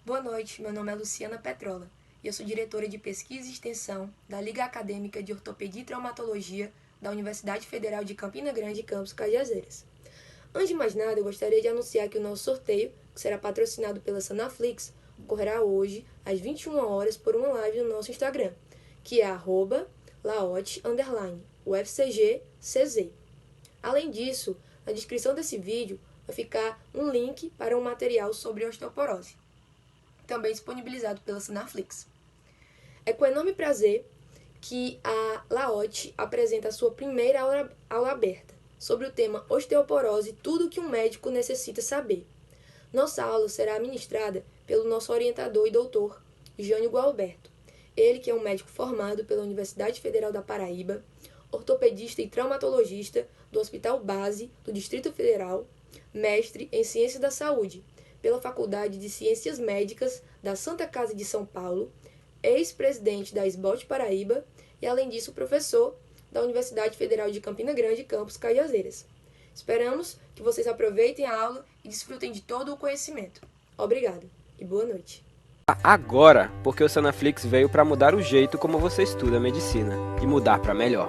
Boa noite, meu nome é Luciana Petrola e eu sou diretora de Pesquisa e Extensão da Liga Acadêmica de Ortopedia e Traumatologia da Universidade Federal de Campina Grande, campus Cajazeiras. Antes de mais nada, eu gostaria de anunciar que o nosso sorteio, que será patrocinado pela Sanaflix, ocorrerá hoje, às 21 horas, por uma live no nosso Instagram, que é @laote_ufcgcz. Além disso, na descrição desse vídeo vai ficar um link para um material sobre osteoporose, também disponibilizado pela Sanaflix. É com enorme prazer que a Laote apresenta a sua primeira aula aberta sobre o tema osteoporose, tudo o que um médico necessita saber. Nossa aula será ministrada pelo nosso orientador e doutor, Jânio Gualberto. Ele que é um médico formado pela Universidade Federal da Paraíba, ortopedista e traumatologista do Hospital Base do Distrito Federal, mestre em Ciências da Saúde pela Faculdade de Ciências Médicas da Santa Casa de São Paulo, ex-presidente da SBOT Paraíba e, além disso, professor da Universidade Federal de Campina Grande, campus Cajazeiras. Esperamos que vocês aproveitem a aula e desfrutem de todo o conhecimento. Obrigado e boa noite. Agora, porque o Sanaflix veio para mudar o jeito como você estuda medicina e mudar para melhor.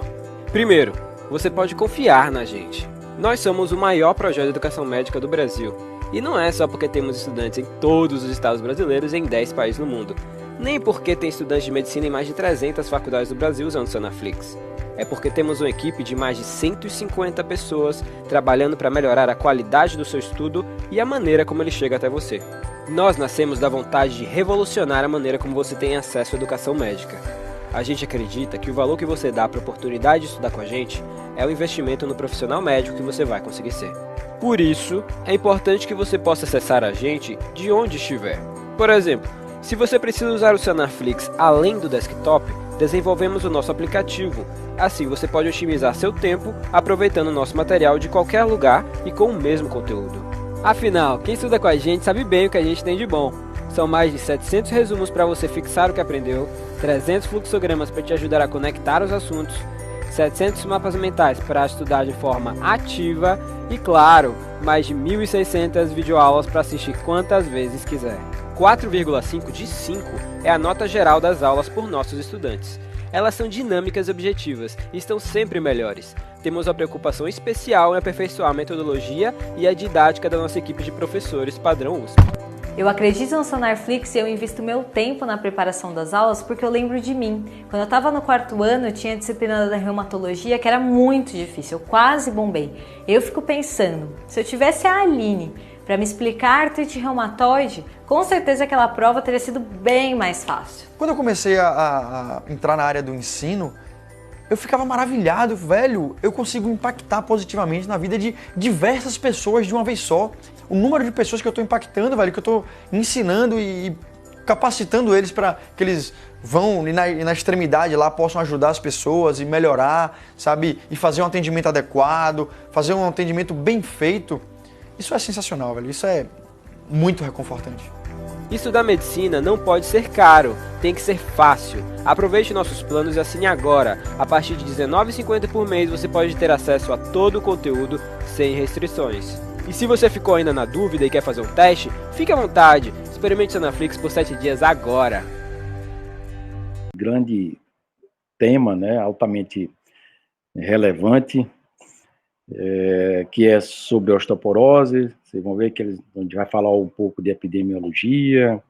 Primeiro, você pode confiar na gente. Nós somos o maior projeto de educação médica do Brasil. E não é só porque temos estudantes em todos os estados brasileiros e em 10 países no mundo. Nem porque tem estudantes de medicina em mais de 300 faculdades do Brasil usando o Sanaflix. É porque temos uma equipe de mais de 150 pessoas trabalhando para melhorar a qualidade do seu estudo e a maneira como ele chega até você. Nós nascemos da vontade de revolucionar a maneira como você tem acesso à educação médica. A gente acredita que o valor que você dá para a oportunidade de estudar com a gente é o investimento no profissional médico que você vai conseguir ser. Por isso, é importante que você possa acessar a gente de onde estiver. Por exemplo, se você precisa usar o Sanaflix além do desktop, desenvolvemos o nosso aplicativo. Assim você pode otimizar seu tempo aproveitando o nosso material de qualquer lugar e com o mesmo conteúdo. Afinal, quem estuda com a gente sabe bem o que a gente tem de bom. São mais de 700 resumos para você fixar o que aprendeu, 300 fluxogramas para te ajudar a conectar os assuntos, 700 mapas mentais para estudar de forma ativa e, claro, mais de 1.600 videoaulas para assistir quantas vezes quiser. 4,5 de 5 é a nota geral das aulas por nossos estudantes. Elas são dinâmicas e objetivas e estão sempre melhores. Temos uma preocupação especial em aperfeiçoar a metodologia e a didática da nossa equipe de professores padrão USP. Eu acredito no Sanaflix e eu invisto meu tempo na preparação das aulas porque eu lembro de mim. Quando eu estava no 4º ano, eu tinha a disciplina da reumatologia que era muito difícil, eu quase bombei. Eu fico pensando, se eu tivesse a Aline para me explicar artrite reumatoide, com certeza aquela prova teria sido bem mais fácil. Quando eu comecei a entrar na área do ensino, eu ficava maravilhado, velho, eu consigo impactar positivamente na vida de diversas pessoas de uma vez só. O número de pessoas que eu estou impactando, velho, que eu estou ensinando e capacitando eles para que eles vão e na extremidade lá possam ajudar as pessoas e melhorar, sabe? E fazer um atendimento adequado, fazer um atendimento bem feito. Isso é sensacional, velho, isso é muito reconfortante. Estudar medicina não pode ser caro, tem que ser fácil. Aproveite nossos planos e assine agora. A partir de R$19,50 por mês você pode ter acesso a todo o conteúdo sem restrições. E se você ficou ainda na dúvida e quer fazer um teste, fique à vontade. Experimente o Sanaflix por 7 dias agora. Grande tema, né, altamente relevante, que é sobre osteoporose. Vocês vão ver que a gente vai falar um pouco de epidemiologia,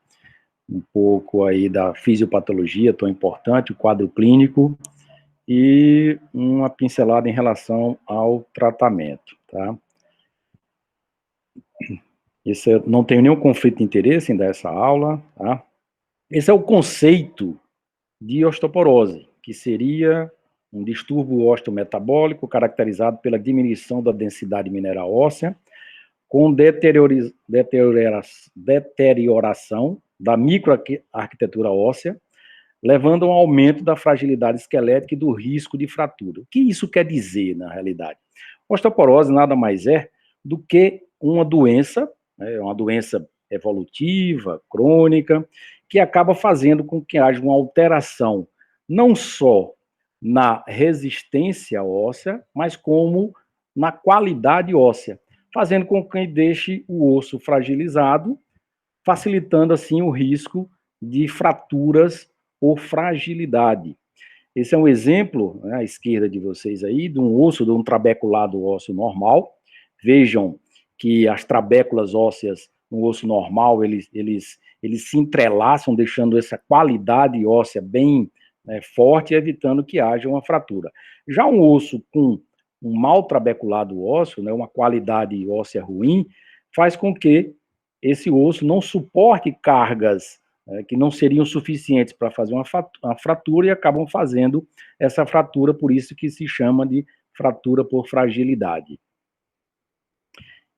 um pouco aí da fisiopatologia, tão importante, o quadro clínico, e uma pincelada em relação ao tratamento, tá? Não tenho nenhum conflito de interesse em dar essa aula, tá? Esse é o conceito de osteoporose, que seria um distúrbio osteometabólico caracterizado pela diminuição da densidade mineral óssea, com deterioração da microarquitetura óssea, levando a um aumento da fragilidade esquelética e do risco de fratura. O que isso quer dizer, na realidade? Osteoporose nada mais é do que uma doença, né, uma doença evolutiva, crônica, que acaba fazendo com que haja uma alteração, não só na resistência óssea, mas como na qualidade óssea, fazendo com que deixe o osso fragilizado facilitando assim o risco de fraturas por fragilidade. Esse é um exemplo, né, à esquerda de vocês aí, de um osso, de um trabeculado ósseo normal. Vejam que as trabéculas ósseas no osso normal, eles se entrelaçam, deixando essa qualidade óssea bem forte, evitando que haja uma fratura. Já um osso com um mal trabeculado ósseo, né, uma qualidade óssea ruim, faz com que esse osso não suporte cargas que não seriam suficientes para fazer uma fratura e acabam fazendo essa fratura, por isso que se chama de fratura por fragilidade.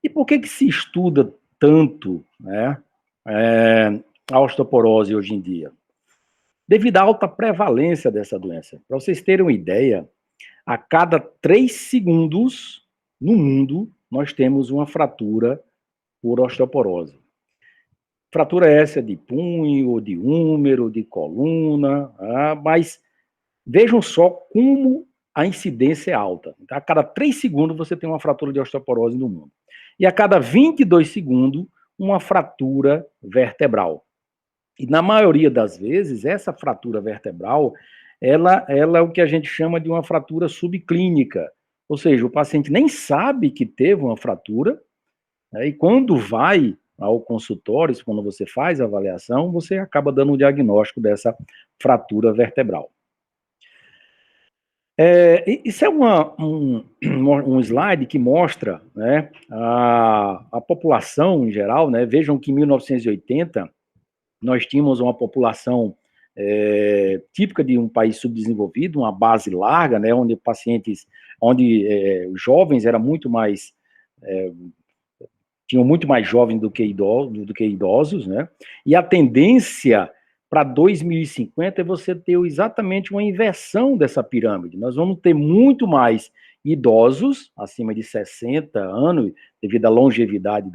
E por que se estuda tanto, né, a osteoporose hoje em dia? Devido à alta prevalência dessa doença. Para vocês terem uma ideia, a cada 3 segundos no mundo, nós temos uma fratura por osteoporose. Fratura essa de punho, de húmero, de coluna, mas vejam só como a incidência é alta. A cada 3 segundos você tem uma fratura de osteoporose no mundo. E a cada 22 segundos, uma fratura vertebral. E na maioria das vezes, essa fratura vertebral, ela é o que a gente chama de uma fratura subclínica. Ou seja, o paciente nem sabe que teve uma fratura, né, e quando vai ao consultório, quando você faz a avaliação, você acaba dando um diagnóstico dessa fratura vertebral. Isso é um slide que mostra, né, a população em geral, né? Vejam que em 1980 nós tínhamos uma população típica de um país subdesenvolvido, uma base larga, né, onde jovens eram muito mais tinham muito mais jovens do que idosos, né? E a tendência para 2050 é você ter exatamente uma inversão dessa pirâmide. Nós vamos ter muito mais idosos, acima de 60 anos, devido à longevidade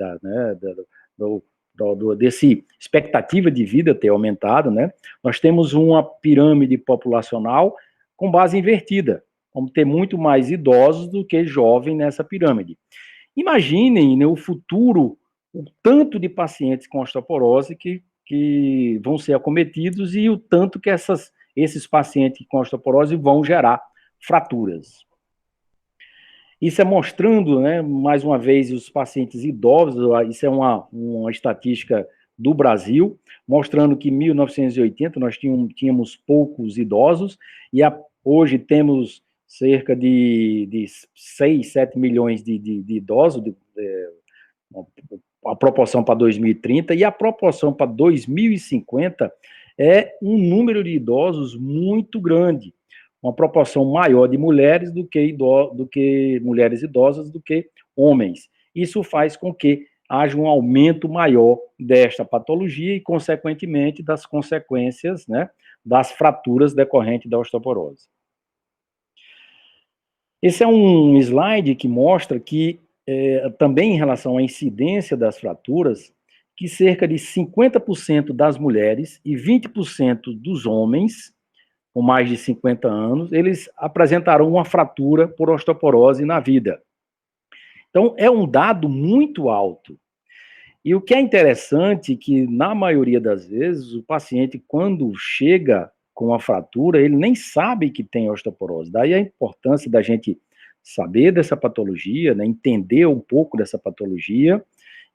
desse expectativa de vida ter aumentado, né? Nós temos uma pirâmide populacional com base invertida. Vamos ter muito mais idosos do que jovens nessa pirâmide. Imaginem, né, o futuro, o tanto de pacientes com osteoporose que vão ser acometidos e o tanto que esses pacientes com osteoporose vão gerar fraturas. Isso é mostrando, né, mais uma vez, os pacientes idosos, isso é uma estatística do Brasil, mostrando que em 1980 nós tínhamos poucos idosos e hoje temos cerca de 6, 7 milhões de idosos, a proporção para 2030, e a proporção para 2050 é um número de idosos muito grande, uma proporção maior de mulheres do que mulheres idosas do que homens. Isso faz com que haja um aumento maior desta patologia e, consequentemente, das consequências, né, das fraturas decorrentes da osteoporose. Esse é um slide que mostra que, também em relação à incidência das fraturas, que cerca de 50% das mulheres e 20% dos homens com mais de 50 anos, eles apresentarão uma fratura por osteoporose na vida. Então, é um dado muito alto. E o que é interessante é que, na maioria das vezes, o paciente, quando chega com a fratura, ele nem sabe que tem osteoporose. Daí a importância da gente saber dessa patologia, né, entender um pouco dessa patologia,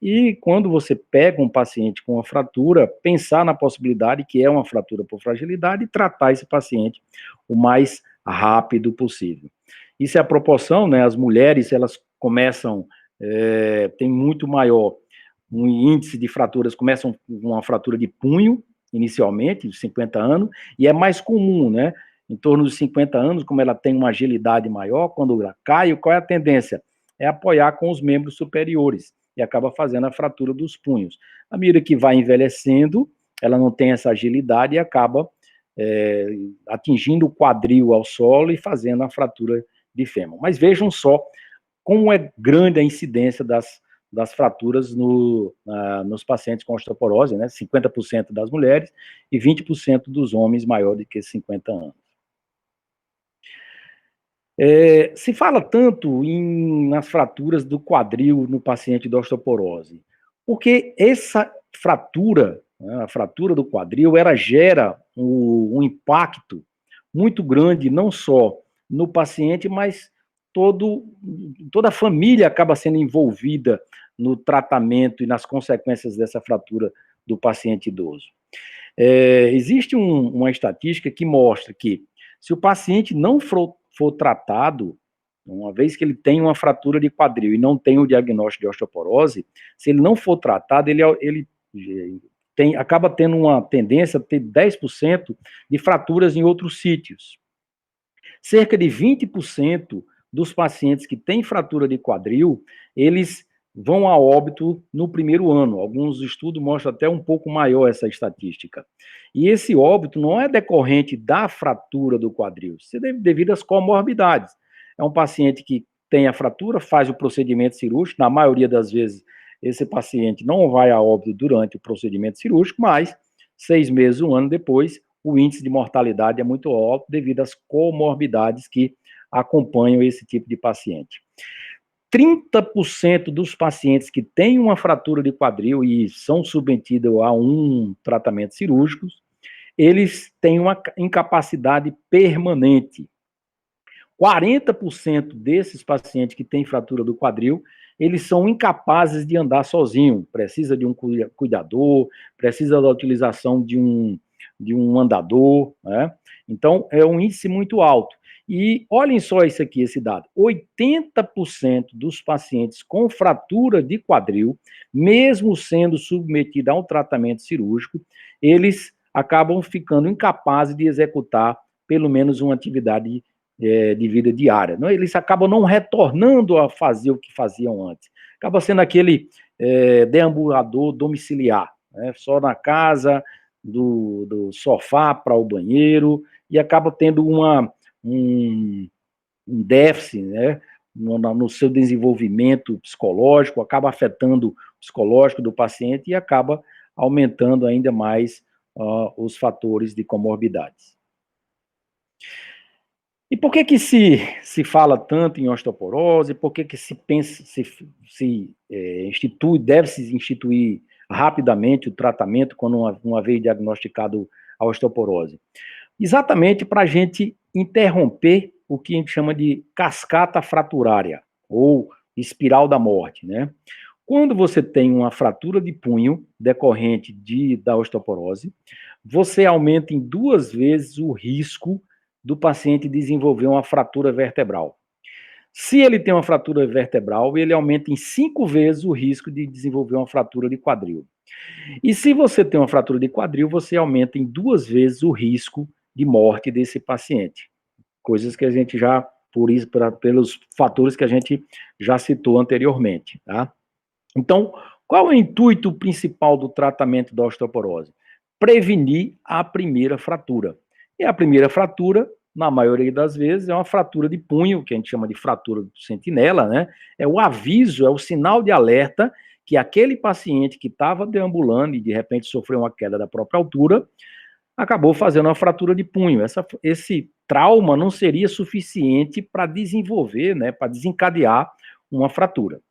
e quando você pega um paciente com uma fratura, pensar na possibilidade que é uma fratura por fragilidade e tratar esse paciente o mais rápido possível. Isso é a proporção, né, as mulheres, elas começam, tem muito maior, um índice de fraturas, começam com uma fratura de punho, inicialmente, de 50 anos, e é mais comum, né? Em torno dos 50 anos, como ela tem uma agilidade maior, quando ela cai, qual é a tendência? É apoiar com os membros superiores, e acaba fazendo a fratura dos punhos. À medida que vai envelhecendo, ela não tem essa agilidade e acaba atingindo o quadril ao solo e fazendo a fratura de fêmur. Mas vejam só como é grande a incidência das fraturas nos pacientes com osteoporose, né? 50% das mulheres e 20% dos homens maiores de que 50 anos. Se fala tanto nas fraturas do quadril no paciente de osteoporose, porque fratura, né, a fratura do quadril, ela gera um impacto muito grande, não só no paciente, mas toda a família acaba sendo envolvida no tratamento e nas consequências dessa fratura do paciente idoso. Existe uma estatística que mostra que se o paciente não for tratado, uma vez que ele tem uma fratura de quadril e não tem o diagnóstico de osteoporose, se ele não for tratado, ele acaba tendo uma tendência a ter 10% de fraturas em outros sítios. Cerca de 20% dos pacientes que têm fratura de quadril, eles vão a óbito no primeiro ano. Alguns estudos mostram até um pouco maior essa estatística. E esse óbito não é decorrente da fratura do quadril, isso é devido às comorbidades. É um paciente que tem a fratura, faz o procedimento cirúrgico, na maioria das vezes esse paciente não vai a óbito durante o procedimento cirúrgico, mas 6 meses, 1 ano depois, o índice de mortalidade é muito alto devido às comorbidades que acompanham esse tipo de paciente. 30% dos pacientes que têm uma fratura de quadril e são submetidos a um tratamento cirúrgico, eles têm uma incapacidade permanente. 40% desses pacientes que têm fratura do quadril, eles são incapazes de andar sozinho, precisa de um cuidador, precisa da utilização de um andador, né? Então, é um índice muito alto. E olhem só isso aqui, esse dado, 80% dos pacientes com fratura de quadril, mesmo sendo submetidos a um tratamento cirúrgico, eles acabam ficando incapazes de executar pelo menos uma atividade de vida diária. Eles acabam não retornando a fazer o que faziam antes. Acaba sendo aquele deambulador domiciliar, né? Só na casa, do sofá para o banheiro, e acaba tendo um déficit, né, no seu desenvolvimento psicológico, acaba afetando o psicológico do paciente e acaba aumentando ainda mais os fatores de comorbidades. E por que se fala tanto em osteoporose? Por que se pensa, deve-se instituir rapidamente o tratamento quando uma vez diagnosticado a osteoporose? Exatamente para a gente interromper o que a gente chama de cascata fraturária, ou espiral da morte, né? Quando você tem uma fratura de punho decorrente da osteoporose, você aumenta em 2 vezes o risco do paciente desenvolver uma fratura vertebral. Se ele tem uma fratura vertebral, ele aumenta em 5 vezes o risco de desenvolver uma fratura de quadril. E se você tem uma fratura de quadril, você aumenta em 2 vezes o risco de morte desse paciente. Coisas que a gente já, pelos fatores que a gente já citou anteriormente, tá? Então, qual é o intuito principal do tratamento da osteoporose? Prevenir a primeira fratura. E a primeira fratura, na maioria das vezes, é uma fratura de punho, que a gente chama de fratura do sentinela, né? É o aviso, é o sinal de alerta que aquele paciente que estava deambulando e de repente sofreu uma queda da própria altura, acabou fazendo uma fratura de punho. Esse trauma não seria suficiente para desenvolver, né, para desencadear uma fratura.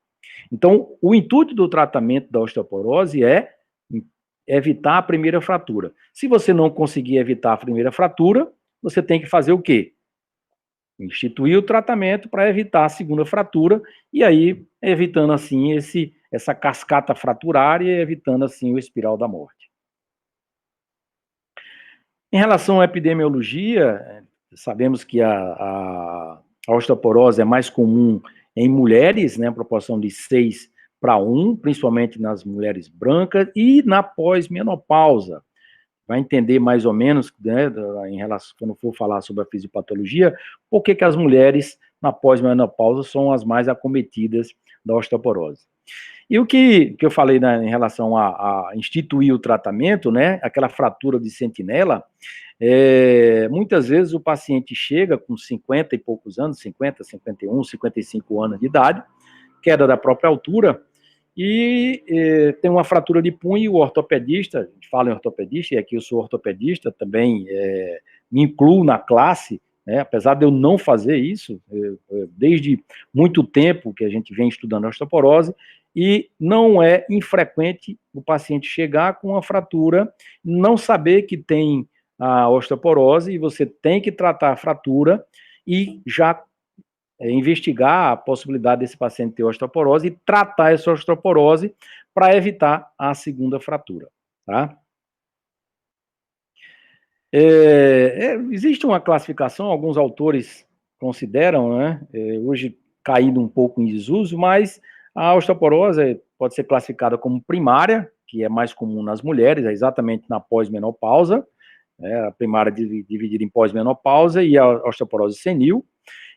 Então, o intuito do tratamento da osteoporose é evitar a primeira fratura. Se você não conseguir evitar a primeira fratura, você tem que fazer o quê? Instituir o tratamento para evitar a segunda fratura, e aí evitando assim essa cascata fraturária e evitando assim o espiral da morte. Em relação à epidemiologia, sabemos que a osteoporose é mais comum em mulheres, né, proporção de 6:1, principalmente nas mulheres brancas, e na pós-menopausa. Vai entender mais ou menos, né, em relação, quando for falar sobre a fisiopatologia, por que as mulheres na pós-menopausa são as mais acometidas da osteoporose. E o que eu falei, né, em relação a instituir o tratamento, né, aquela fratura de sentinela, muitas vezes o paciente chega com 50 e poucos anos, 50, 51, 55 anos de idade, queda da própria altura, e tem uma fratura de punho, e o ortopedista, a gente fala em ortopedista, e aqui eu sou ortopedista, também me incluo na classe, né, apesar de eu não fazer isso, desde muito tempo que a gente vem estudando osteoporose, e não é infrequente o paciente chegar com uma fratura, não saber que tem a osteoporose, e você tem que tratar a fratura e já investigar a possibilidade desse paciente ter osteoporose e tratar essa osteoporose para evitar a segunda fratura, tá? Existe uma classificação, alguns autores consideram, né, hoje caindo um pouco em desuso, mas a osteoporose pode ser classificada como primária, que é mais comum nas mulheres, é exatamente na pós-menopausa, a primária dividida em pós-menopausa e a osteoporose senil,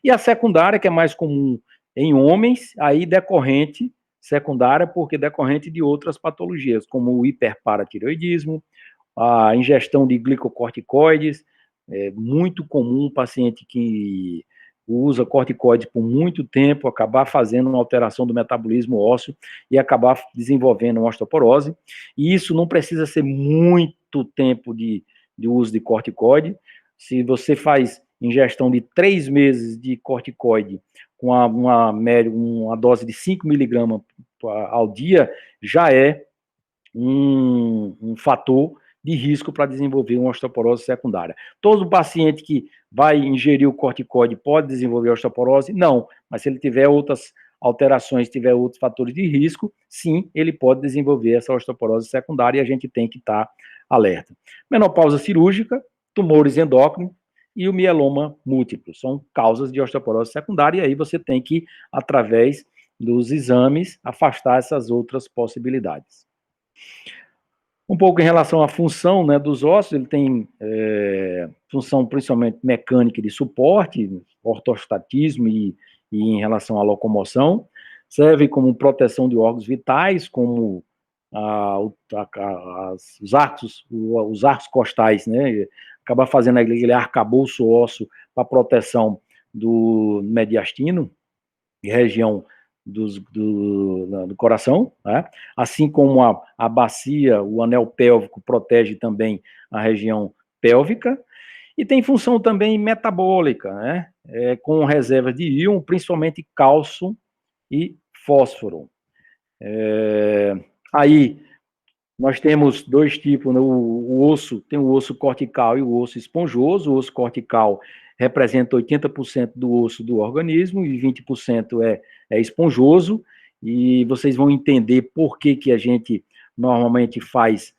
e a secundária, que é mais comum em homens, aí decorrente, secundária, porque decorrente de outras patologias, como o hiperparatireoidismo, a ingestão de glicocorticoides, é muito comum um paciente que usa corticoides por muito tempo acabar fazendo uma alteração do metabolismo ósseo e acabar desenvolvendo uma osteoporose, e isso não precisa ser muito tempo de uso de corticoide. Se você faz ingestão de 3 meses de corticoide com uma dose de 5 miligramas ao dia, já é um fator de risco para desenvolver uma osteoporose secundária. Todo paciente que vai ingerir o corticoide pode desenvolver osteoporose? Não, mas se ele tiver outras alterações, tiver outros fatores de risco, sim, ele pode desenvolver essa osteoporose secundária e a gente tem que estar alerta. Menopausa cirúrgica, tumores endócrinos e o mieloma múltiplo são causas de osteoporose secundária, e aí você tem que, através dos exames, afastar essas outras possibilidades. Um pouco em relação à função, né, dos ossos, ele tem função principalmente mecânica de suporte, ortostatismo e em relação à locomoção, serve como proteção de órgãos vitais, como os arcos costais, né, acaba fazendo aquele arcabouço ósseo para proteção do mediastino, e região do coração, né? Assim como a bacia, o anel pélvico protege também a região pélvica, e tem função também metabólica, né? Com reservas de íon, principalmente cálcio e fósforo. Aí nós temos dois tipos, né? O osso, tem o osso cortical e o osso esponjoso. O osso cortical representa 80% do osso do organismo e 20% é esponjoso, e vocês vão entender por que a gente normalmente faz,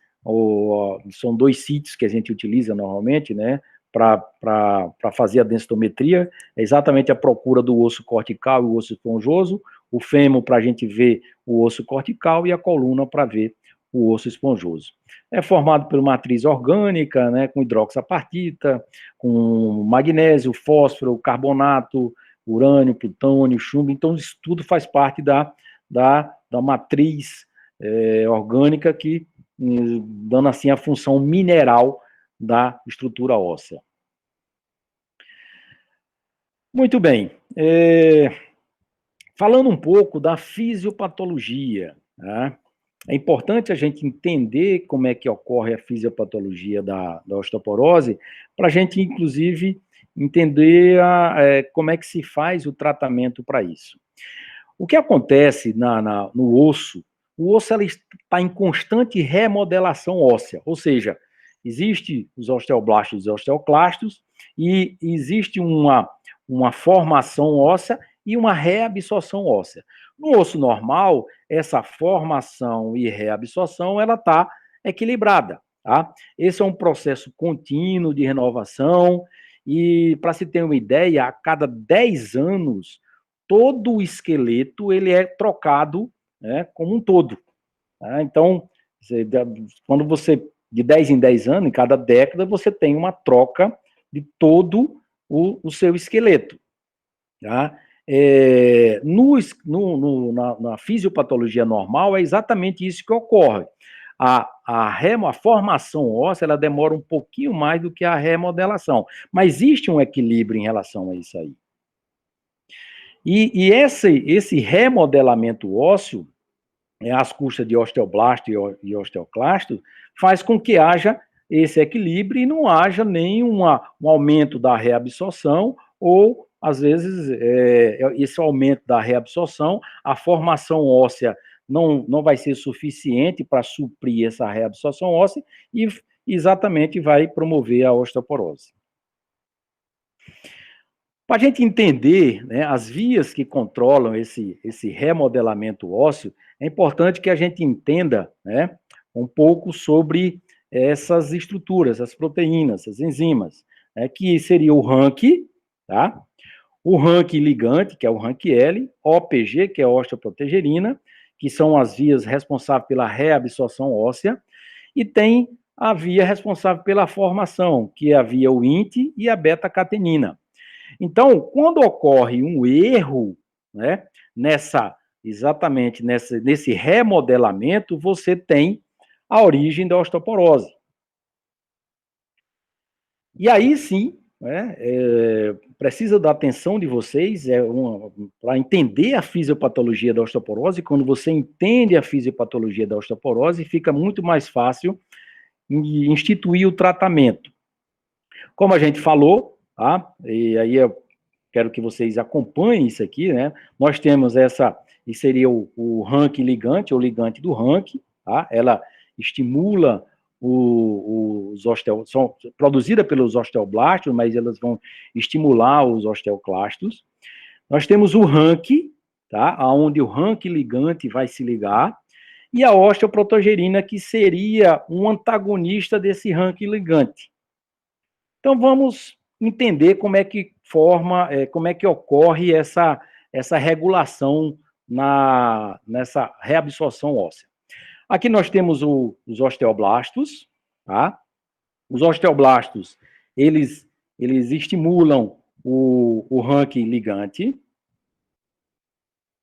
são 2 sítios que a gente utiliza normalmente, né, para fazer a densitometria, é exatamente a procura do osso cortical e o osso esponjoso, o fêmur para a gente ver o osso cortical e a coluna para ver o osso esponjoso. É formado por matriz orgânica, né, com hidroxapatita, com magnésio, fósforo, carbonato, urânio, plutônio, chumbo. Então, isso tudo faz parte da matriz orgânica, que dando assim a função mineral da estrutura óssea. Muito bem. Falando um pouco da fisiopatologia, né? É importante a gente entender como é que ocorre a fisiopatologia da osteoporose, para a gente, inclusive, entender como é que se faz o tratamento para isso. O que acontece no osso? O osso está em constante remodelação óssea, ou seja, existe os osteoblastos e os osteoclastos, e existe uma formação óssea e uma reabsorção óssea. No osso normal, essa formação e reabsorção, ela está equilibrada, tá? Esse é um processo contínuo de renovação, e para se ter uma ideia, a cada 10 anos, todo o esqueleto ele é trocado, né, como um todo. Tá? Então, quando você, de 10 em 10 anos, em cada década, você tem uma troca de todo o seu esqueleto. Tá? Na fisiopatologia normal, é exatamente isso que ocorre. A formação óssea, ela demora um pouquinho mais do que a remodelação, mas existe um equilíbrio em relação a isso aí. E esse remodelamento ósseo, às custas de osteoblasto e osteoclasto, faz com que haja esse equilíbrio e não haja nenhum aumento da reabsorção, ou, às vezes, esse aumento da reabsorção, a formação óssea não vai ser suficiente para suprir essa reabsorção óssea e exatamente vai promover a osteoporose. Para a gente entender, né, as vias que controlam esse remodelamento ósseo, é importante que a gente entenda, né, um pouco sobre essas estruturas, as proteínas, as enzimas, né, que seria o RANQ, tá? O RANQ ligante, que é o RANQ-L, OPG, que é a osteoprotegerina, que são as vias responsáveis pela reabsorção óssea, e tem a via responsável pela formação, que é a via Wnt e a beta-catenina. Então, quando ocorre um erro, né, exatamente nesse remodelamento, você tem a origem da osteoporose. E aí sim, né, precisa da atenção de vocês para entender a fisiopatologia da osteoporose. Quando você entende a fisiopatologia da osteoporose, fica muito mais fácil instituir o tratamento. Como a gente falou, tá? E aí eu quero que vocês acompanhem isso aqui, né? Nós temos e seria o RANQ ligante, ou ligante do RANQ, tá? Ela estimula são produzidas pelos osteoblastos, mas elas vão estimular os osteoclastos. Nós temos o RANQ, tá? Onde o RANQ ligante vai se ligar, e a osteoprotogerina, que seria um antagonista desse RANQ ligante. Então, vamos entender como é que ocorre essa regulação nessa reabsorção óssea. Aqui nós temos os osteoblastos, tá? Os osteoblastos, eles estimulam o RANQ ligante.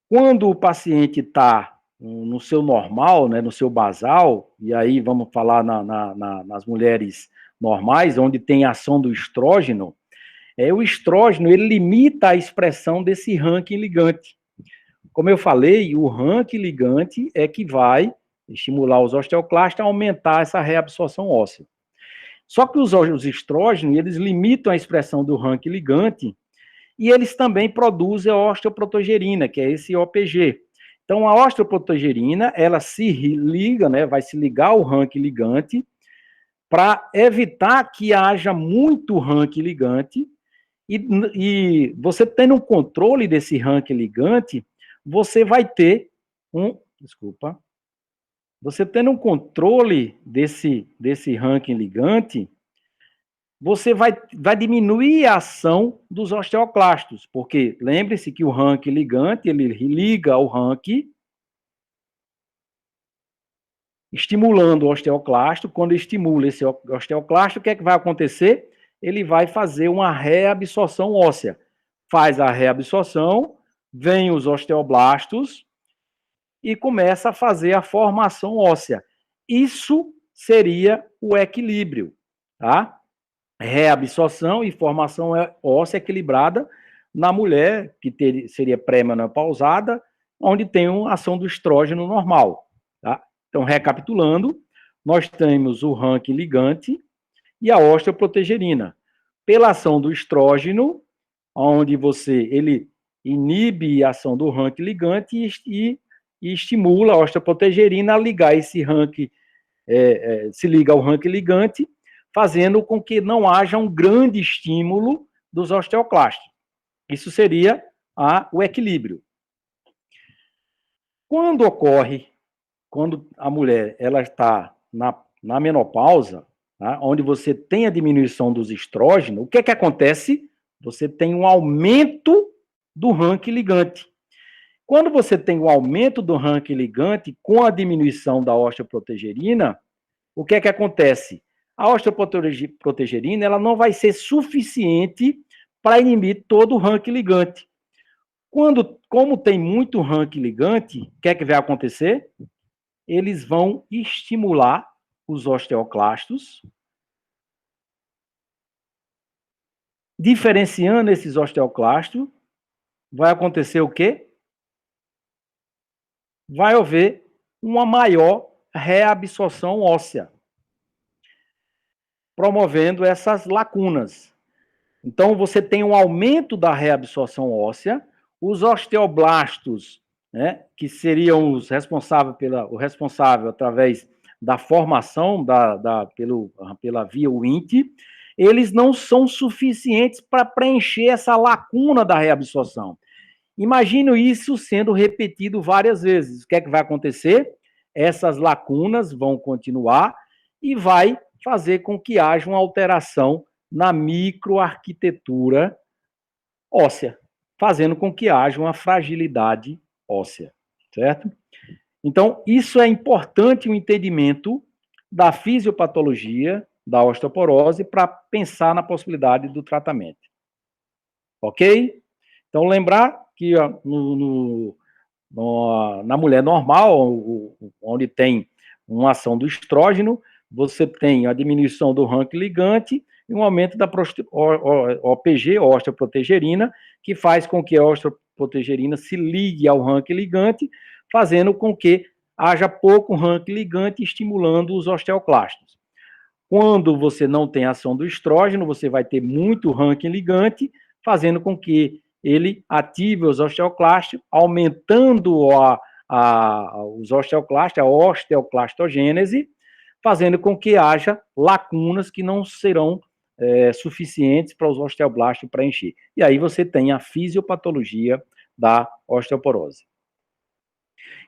Quando o paciente está no seu normal, né, no seu basal, e aí vamos falar nas mulheres normais, onde tem ação do estrógeno, o estrógeno ele limita a expressão desse RANQ ligante. Como eu falei, o RANQ ligante é que vai estimular os osteoclastos a aumentar essa reabsorção óssea. Só que os estrógenos, eles limitam a expressão do RANQ ligante e eles também produzem a osteoprotogerina, que é esse OPG. Então, a osteoprotogerina, ela se liga, né, vai se ligar ao RANQ ligante para evitar que haja muito RANQ ligante e você tendo um controle desse RANQ ligante, você vai ter você tendo um controle desse RANQ ligante, você vai diminuir a ação dos osteoclastos, porque lembre-se que o RANQ ligante, ele liga ao RANQ, estimulando o osteoclasto. Quando estimula esse osteoclasto, o que é que vai acontecer? Ele vai fazer uma reabsorção óssea. Faz a reabsorção, vem os osteoblastos e começa a fazer a formação óssea. Isso seria o equilíbrio, tá? Reabsorção e formação óssea equilibrada na mulher que seria pré-menopausada, onde tem uma ação do estrógeno normal, tá? Então, recapitulando, nós temos o RANQ ligante e a osteoprotegerina. Pela ação do estrógeno, onde ele inibe a ação do RANQ ligante e estimula a osteoprotegerina a ligar esse RANQ, se liga ao RANQ ligante, fazendo com que não haja um grande estímulo dos osteoclastos. Isso seria o equilíbrio. Quando a mulher ela está na menopausa, tá, onde você tem a diminuição dos estrógenos, o que é que acontece? Você tem um aumento do RANQ ligante. Quando você tem um aumento do RANQ ligante com a diminuição da osteoprotegerina, o que é que acontece? A osteoprotegerina ela não vai ser suficiente para inibir todo o RANQ ligante. Como tem muito RANQ ligante, o que é que vai acontecer? Eles vão estimular os osteoclastos, diferenciando esses osteoclastos, vai acontecer o quê? Vai haver uma maior reabsorção óssea, promovendo essas lacunas. Então, você tem um aumento da reabsorção óssea, os osteoblastos né, que seriam os responsáveis o responsável através da formação pela via WNT, eles não são suficientes para preencher essa lacuna da reabsorção. Imagino isso sendo repetido várias vezes. O que é que vai acontecer? Essas lacunas vão continuar e vai fazer com que haja uma alteração na microarquitetura óssea, fazendo com que haja uma fragilidade óssea, certo? Então, isso é importante o entendimento da fisiopatologia da osteoporose para pensar na possibilidade do tratamento. Ok? Então, lembrar que ó, na mulher normal, onde tem uma ação do estrógeno, você tem a diminuição do ranking ligante e um aumento da OPG, osteoprotegerina, que faz com que a osteoprotegerina se ligue ao ranking ligante, fazendo com que haja pouco ranking ligante, estimulando os osteoclastos. Quando você não tem ação do estrógeno, você vai ter muito ranking ligante, fazendo com que ele ative os osteoclastos, aumentando os osteoclastos, a osteoclastogênese, fazendo com que haja lacunas que não serão suficientes para os osteoblastos preencher. E aí você tem a fisiopatologia da osteoporose.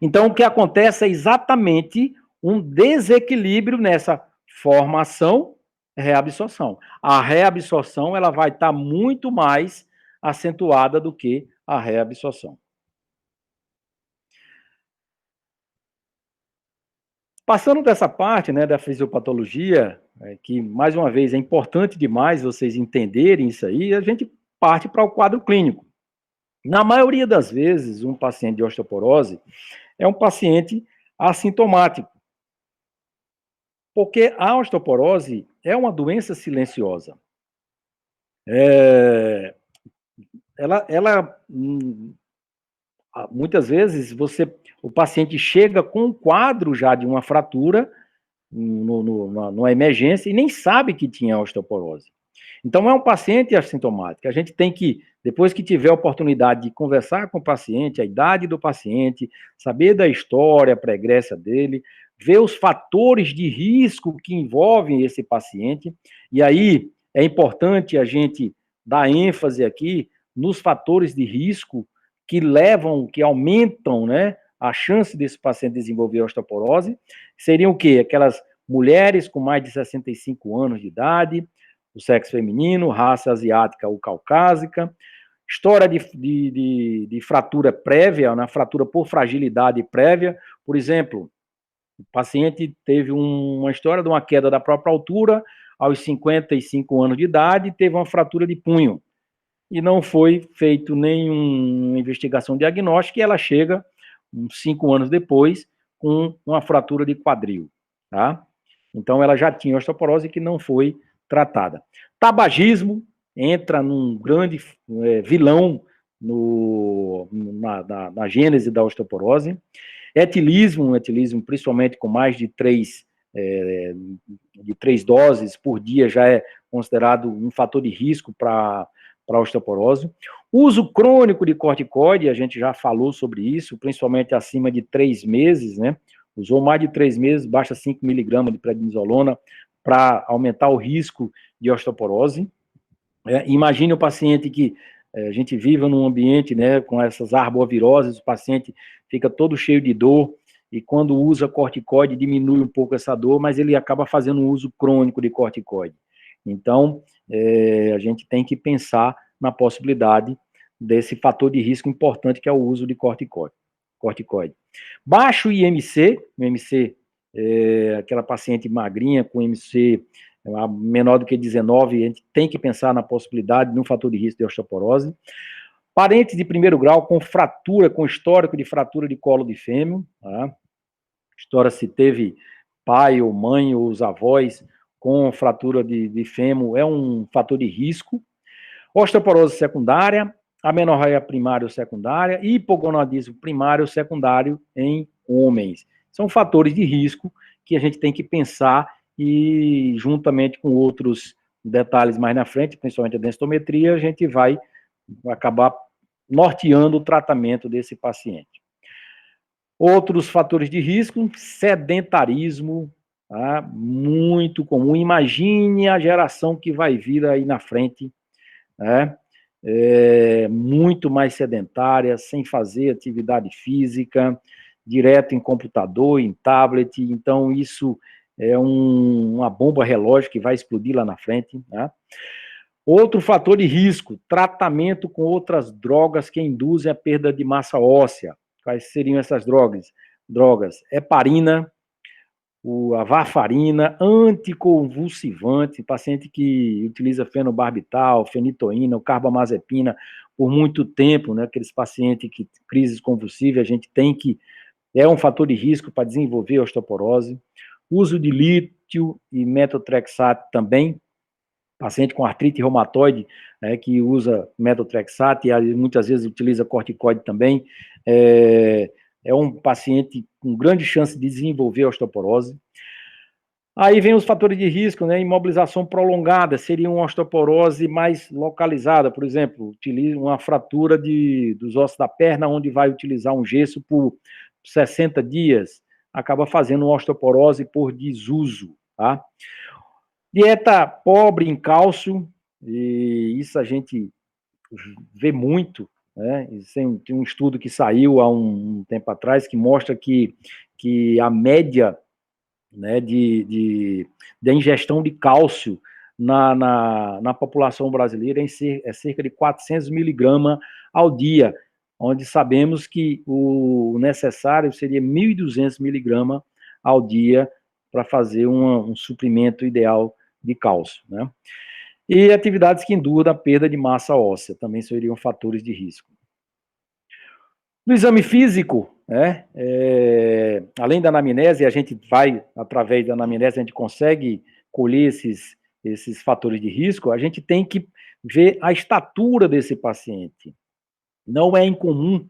Então, o que acontece é exatamente um desequilíbrio nessa formação e reabsorção. A reabsorção ela vai estar muito mais acentuada do que a reabsorção. Passando dessa parte, né, da fisiopatologia, que, mais uma vez, é importante demais vocês entenderem isso aí, a gente parte para o quadro clínico. Na maioria das vezes, um paciente de osteoporose é um paciente assintomático, porque a osteoporose é uma doença silenciosa. Muitas vezes o paciente chega com um quadro já de uma fratura numa emergência e nem sabe que tinha osteoporose. Então é um paciente assintomático. A gente tem que, depois que tiver a oportunidade de conversar com o paciente, a idade do paciente, saber da história pregressa dele, ver os fatores de risco que envolvem esse paciente, e aí é importante a gente dar ênfase aqui nos fatores de risco que aumentam, né, a chance desse paciente desenvolver osteoporose. Seriam o quê? Aquelas mulheres com mais de 65 anos de idade, o sexo feminino, raça asiática ou caucásica, história de fratura prévia, na fratura por fragilidade prévia. Por exemplo, o paciente teve uma história de uma queda da própria altura aos 55 anos de idade, teve uma fratura de punho e não foi feito nenhuma investigação diagnóstica, e ela chega, uns 5 anos depois, com uma fratura de quadril, tá? Então, ela já tinha osteoporose que não foi tratada. Tabagismo entra num grande vilão na gênese da osteoporose. Etilismo principalmente com mais de 3 doses por dia, já é considerado um fator de risco para a osteoporose. Uso crônico de corticoide, a gente já falou sobre isso, principalmente acima de 3 meses, né? Usou mais de 3 meses, basta 5 miligramas de prednisolona para aumentar o risco de osteoporose. Imagine o paciente que a gente vive num ambiente, né, com essas arboviroses, o paciente fica todo cheio de dor, e quando usa corticoide diminui um pouco essa dor, mas ele acaba fazendo um uso crônico de corticoide. Então, a gente tem que pensar na possibilidade desse fator de risco importante que é o uso de corticoide. Baixo IMC, o IMC aquela paciente magrinha com IMC menor do que 19, a gente tem que pensar na possibilidade de um fator de risco de osteoporose. Parentes de primeiro grau com fratura, com histórico de fratura de colo de fêmur, tá? História se teve pai ou mãe ou os avós com fratura de fêmur, é um fator de risco. Osteoporose secundária, amenorreia primária ou secundária, hipogonadismo primário ou secundário em homens. São fatores de risco que a gente tem que pensar e, juntamente com outros detalhes mais na frente, principalmente a densitometria, a gente vai acabar norteando o tratamento desse paciente. Outros fatores de risco, sedentarismo, tá? Muito comum. Imagine a geração que vai vir aí na frente, né? Muito mais sedentária, sem fazer atividade física, direto em computador, em tablet. Então, isso é uma bomba relógio que vai explodir lá na frente, né? Outro fator de risco, tratamento com outras drogas que induzem a perda de massa óssea. Quais seriam essas drogas? Heparina, a varfarina, anticonvulsivante, paciente que utiliza fenobarbital, fenitoína, o carbamazepina por muito tempo, né? Aqueles pacientes que crises convulsivas, a gente tem que é um fator de risco para desenvolver osteoporose. Uso de lítio e metotrexato também, paciente com artrite reumatoide, que usa metotrexato e muitas vezes utiliza corticoide também, é um paciente com grande chance de desenvolver osteoporose. Aí vem os fatores de risco, né? Imobilização prolongada, seria uma osteoporose mais localizada, por exemplo, utiliza uma fratura dos ossos da perna, onde vai utilizar um gesso por 60 dias, acaba fazendo uma osteoporose por desuso, tá? Dieta pobre em cálcio, e isso a gente vê muito, né? Tem um estudo que saiu há um tempo atrás que mostra que a média, né, de ingestão de cálcio na população brasileira é cerca de 400 miligramas ao dia, onde sabemos que o necessário seria 1.200 miligramas ao dia para fazer um suprimento ideal de cálcio, né? E atividades que induzam a perda de massa óssea também seriam fatores de risco. No exame físico, né, além da anamnese, a gente vai, através da anamnese, a gente consegue colher esses fatores de risco, a gente tem que ver a estatura desse paciente. Não é incomum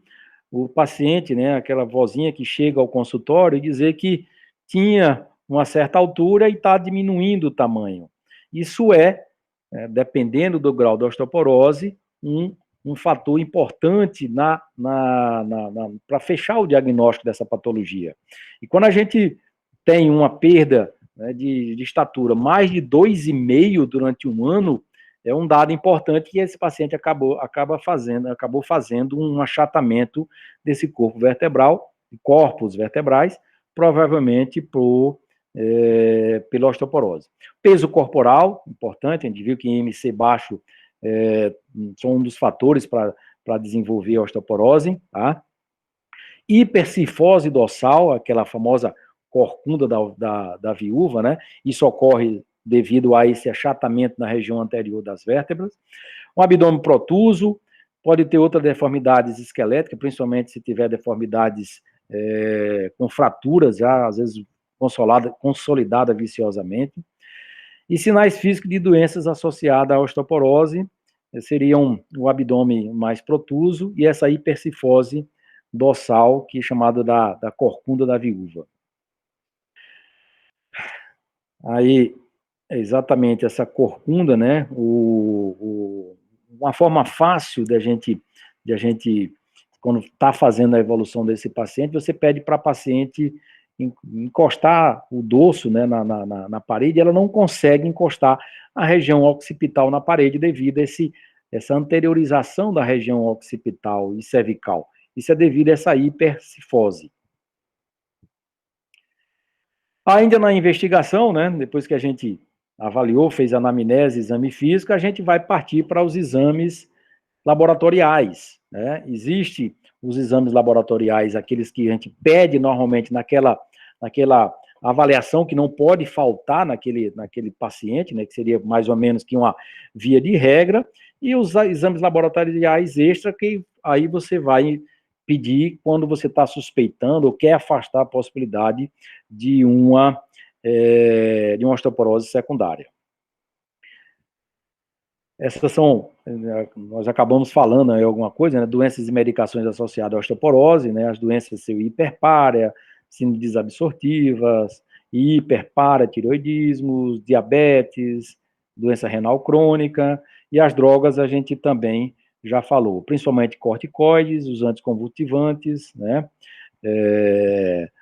o paciente, né, aquela vozinha que chega ao consultório e dizer que tinha uma certa altura e está diminuindo o tamanho. Isso dependendo do grau da osteoporose, um fator importante para fechar o diagnóstico dessa patologia. E quando a gente tem uma perda, né, de estatura mais de 2,5 durante um ano, é um dado importante que esse paciente acabou fazendo um achatamento desse corpo vertebral, corpos vertebrais, provavelmente pela osteoporose. Peso corporal, importante, a gente viu que IMC baixo são um dos fatores para desenvolver a osteoporose, tá? Hipercifose dorsal, aquela famosa corcunda da viúva, né? Isso ocorre devido a esse achatamento na região anterior das vértebras. Um abdômen protuso, pode ter outras deformidades esqueléticas, principalmente se tiver deformidades com fraturas, já às vezes consolidada viciosamente. E sinais físicos de doenças associadas à osteoporose seriam o abdômen mais protuso e essa hipercifose dorsal, que é chamada da corcunda da viúva. Aí, exatamente essa corcunda, né? Uma forma fácil de a gente, quando está fazendo a evolução desse paciente, você pede para a paciente encostar o dorso, né, na parede, ela não consegue encostar a região occipital na parede devido a essa anteriorização da região occipital e cervical. Isso é devido a essa hipercifose. Ainda na investigação, né, depois que a gente avaliou, fez anamnese, exame físico, a gente vai partir para os exames laboratoriais, né? Existem os exames laboratoriais, aqueles que a gente pede normalmente naquela avaliação que não pode faltar naquele paciente, né, que seria mais ou menos que uma via de regra, e os exames laboratoriais extra que aí você vai pedir quando você está suspeitando ou quer afastar a possibilidade de uma osteoporose secundária. Essas são, nós acabamos falando aí alguma coisa, né, doenças e medicações associadas à osteoporose, né, as doenças hiperpárea, síndrome desabsortivas, hiperparatireoidismo, diabetes, doença renal crônica, e as drogas a gente também já falou, principalmente corticoides, os anticonvulsivantes, né,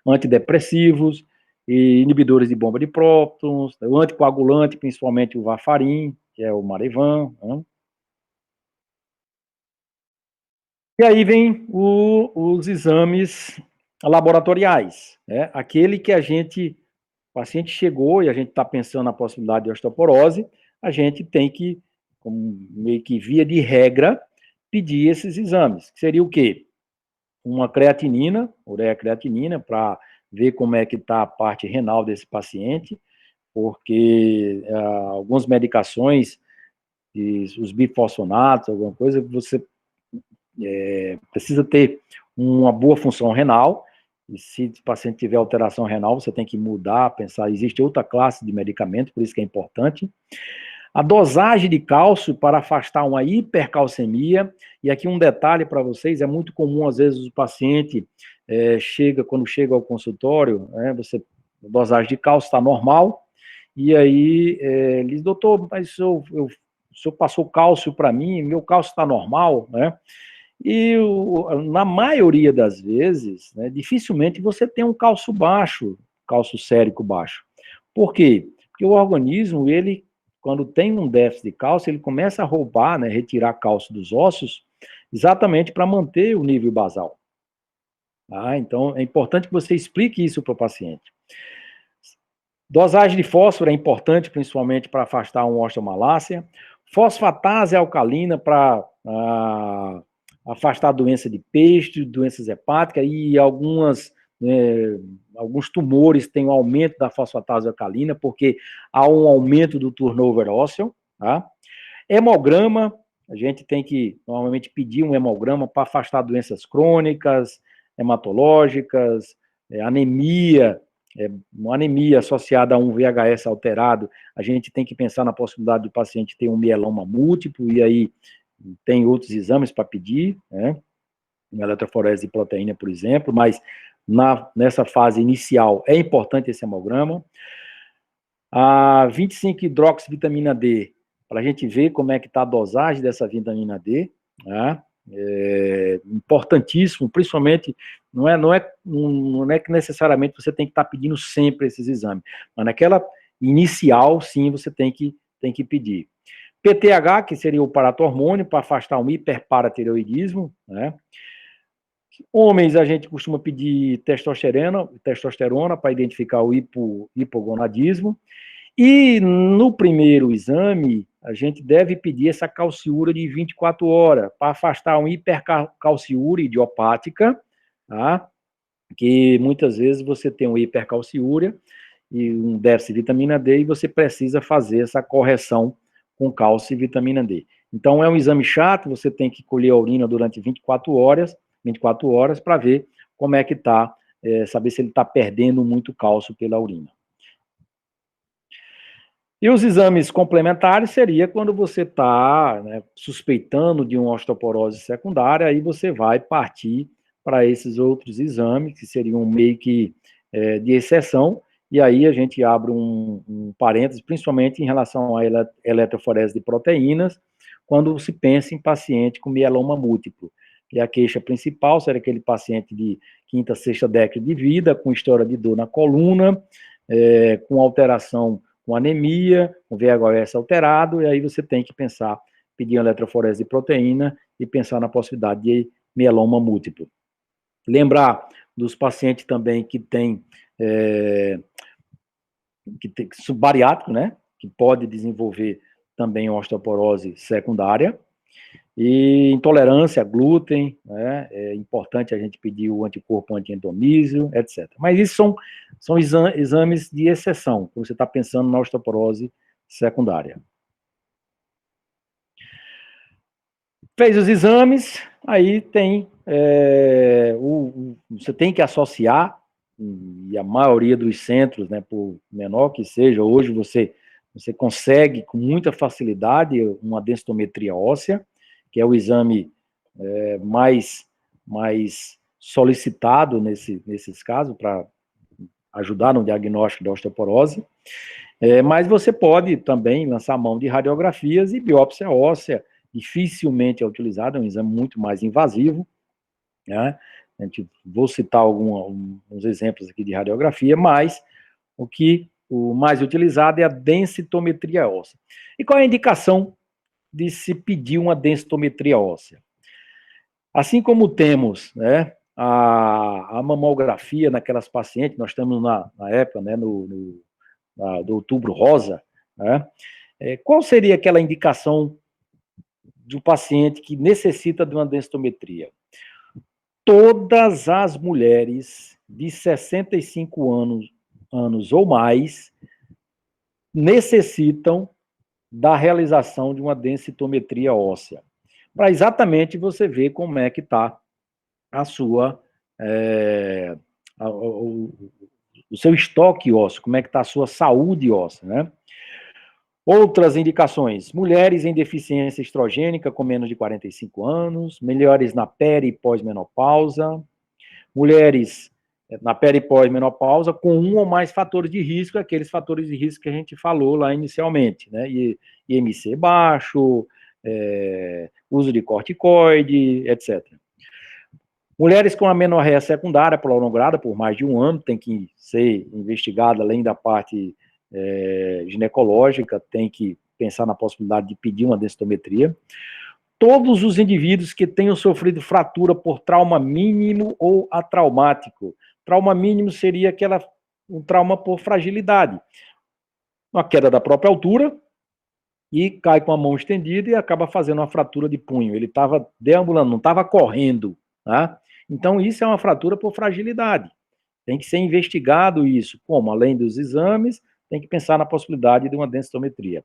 antidepressivos, e inibidores de bomba de prótons, o anticoagulante, principalmente o Varfarin, que é o Marevan, né? E aí vem os exames laboratoriais, né? Aquele que o paciente chegou e a gente está pensando na possibilidade de osteoporose, a gente tem que, como meio que via de regra, pedir esses exames, que seria o quê? Uma creatinina, ureia creatinina, para ver como é que está a parte renal desse paciente, porque algumas medicações, os bifosfonatos, alguma coisa, você precisa ter uma boa função renal, e se o paciente tiver alteração renal, você tem que mudar, pensar, existe outra classe de medicamento, por isso que é importante. A dosagem de cálcio para afastar uma hipercalcemia, e aqui um detalhe para vocês, é muito comum, às vezes, o paciente quando chega ao consultório, a dosagem de cálcio está normal, e aí ele diz, doutor, mas o senhor passou cálcio para mim, meu cálcio está normal, né? E na maioria das vezes, né, dificilmente você tem um cálcio baixo, cálcio sérico baixo. Por quê? Porque o organismo, ele, quando tem um déficit de cálcio, ele começa a roubar, né, retirar cálcio dos ossos, exatamente para manter o nível basal. Tá? Então, é importante que você explique isso para o paciente. Dosagem de fósforo é importante, principalmente para afastar uma osteomalácia. Fosfatase alcalina para afastar doença de peixe, doenças hepáticas e alguns tumores têm um aumento da fosfatase alcalina, porque há um aumento do turnover ósseo. Tá? Hemograma, a gente tem que normalmente pedir um hemograma para afastar doenças crônicas, hematológicas, anemia, uma anemia associada a um VHS alterado, a gente tem que pensar na possibilidade do paciente ter um mieloma múltiplo, e aí tem outros exames para pedir, né? Uma eletroforese de proteína, por exemplo, mas nessa fase inicial é importante esse hemograma. A 25-hidroxivitamina D, para a gente ver como é que está a dosagem dessa vitamina D, né? É importantíssimo, principalmente, não é que necessariamente você tem que estar pedindo sempre esses exames, mas naquela inicial, sim, você tem que pedir. PTH, que seria o paratormônio, para afastar um hiperparatireoidismo, né? Homens, a gente costuma pedir testosterona para identificar o hipogonadismo. E no primeiro exame, a gente deve pedir essa calciúria de 24 horas, para afastar uma hipercalciúria idiopática, tá? Que muitas vezes você tem uma hipercalciúria e um déficit de vitamina D, e você precisa fazer essa correção com cálcio e vitamina D. Então, é um exame chato, você tem que colher a urina durante 24 horas para ver como é que está, saber se ele está perdendo muito cálcio pela urina. E os exames complementares seria quando você está, né, suspeitando de uma osteoporose secundária, aí você vai partir para esses outros exames, que seriam meio que de exceção, e aí a gente abre um parênteses, principalmente em relação à eletroforese de proteínas, quando se pensa em paciente com mieloma múltiplo. E a queixa principal seria aquele paciente de quinta, sexta década de vida, com história de dor na coluna, com alteração, com anemia, com VHS alterado, e aí você tem que pensar, pedir uma eletroforese de proteína e pensar na possibilidade de mieloma múltiplo. Lembrar dos pacientes também que tem bariátrico, né, que pode desenvolver também osteoporose secundária, e intolerância a glúten, né, é importante a gente pedir o anticorpo anti-endomísio, etc. Mas isso são exames de exceção, quando você está pensando na osteoporose secundária. Fez os exames, aí tem você tem que associar, e a maioria dos centros, né, por menor que seja, hoje você consegue com muita facilidade uma densitometria óssea, que é o exame mais solicitado nesses casos, para ajudar no diagnóstico da osteoporose. Mas você pode também lançar mão de radiografias, e biópsia óssea dificilmente é utilizada, é um exame muito mais invasivo, né? Vou citar alguns exemplos aqui de radiografia, mas o mais utilizado é a densitometria óssea. E qual é a indicação de se pedir uma densitometria óssea? Assim como temos, né, a mamografia naquelas pacientes, nós estamos na época, né, do Outubro Rosa, né, qual seria aquela indicação do paciente que necessita de uma densitometria? Todas as mulheres de 65 anos ou mais necessitam da realização de uma densitometria óssea, para exatamente você ver como é que está a sua, o seu estoque ósseo, como é que está a sua saúde óssea, né? Outras indicações: mulheres em deficiência estrogênica com menos de 45 anos, melhores na peri e pós-menopausa, mulheres na peri e pós-menopausa com um ou mais fatores de risco, aqueles fatores de risco que a gente falou lá inicialmente, né? IMC baixo, uso de corticoide, etc. Mulheres com amenorreia secundária prolongada por mais de um ano, tem que ser investigada além da parte ginecológica, tem que pensar na possibilidade de pedir uma densitometria. Todos os indivíduos que tenham sofrido fratura por trauma mínimo ou atraumático. Trauma mínimo seria um trauma por fragilidade. Uma queda da própria altura e cai com a mão estendida e acaba fazendo uma fratura de punho. Ele estava deambulando, não estava correndo, tá? Então, isso é uma fratura por fragilidade. Tem que ser investigado isso. Como? Além dos exames, tem que pensar na possibilidade de uma densitometria.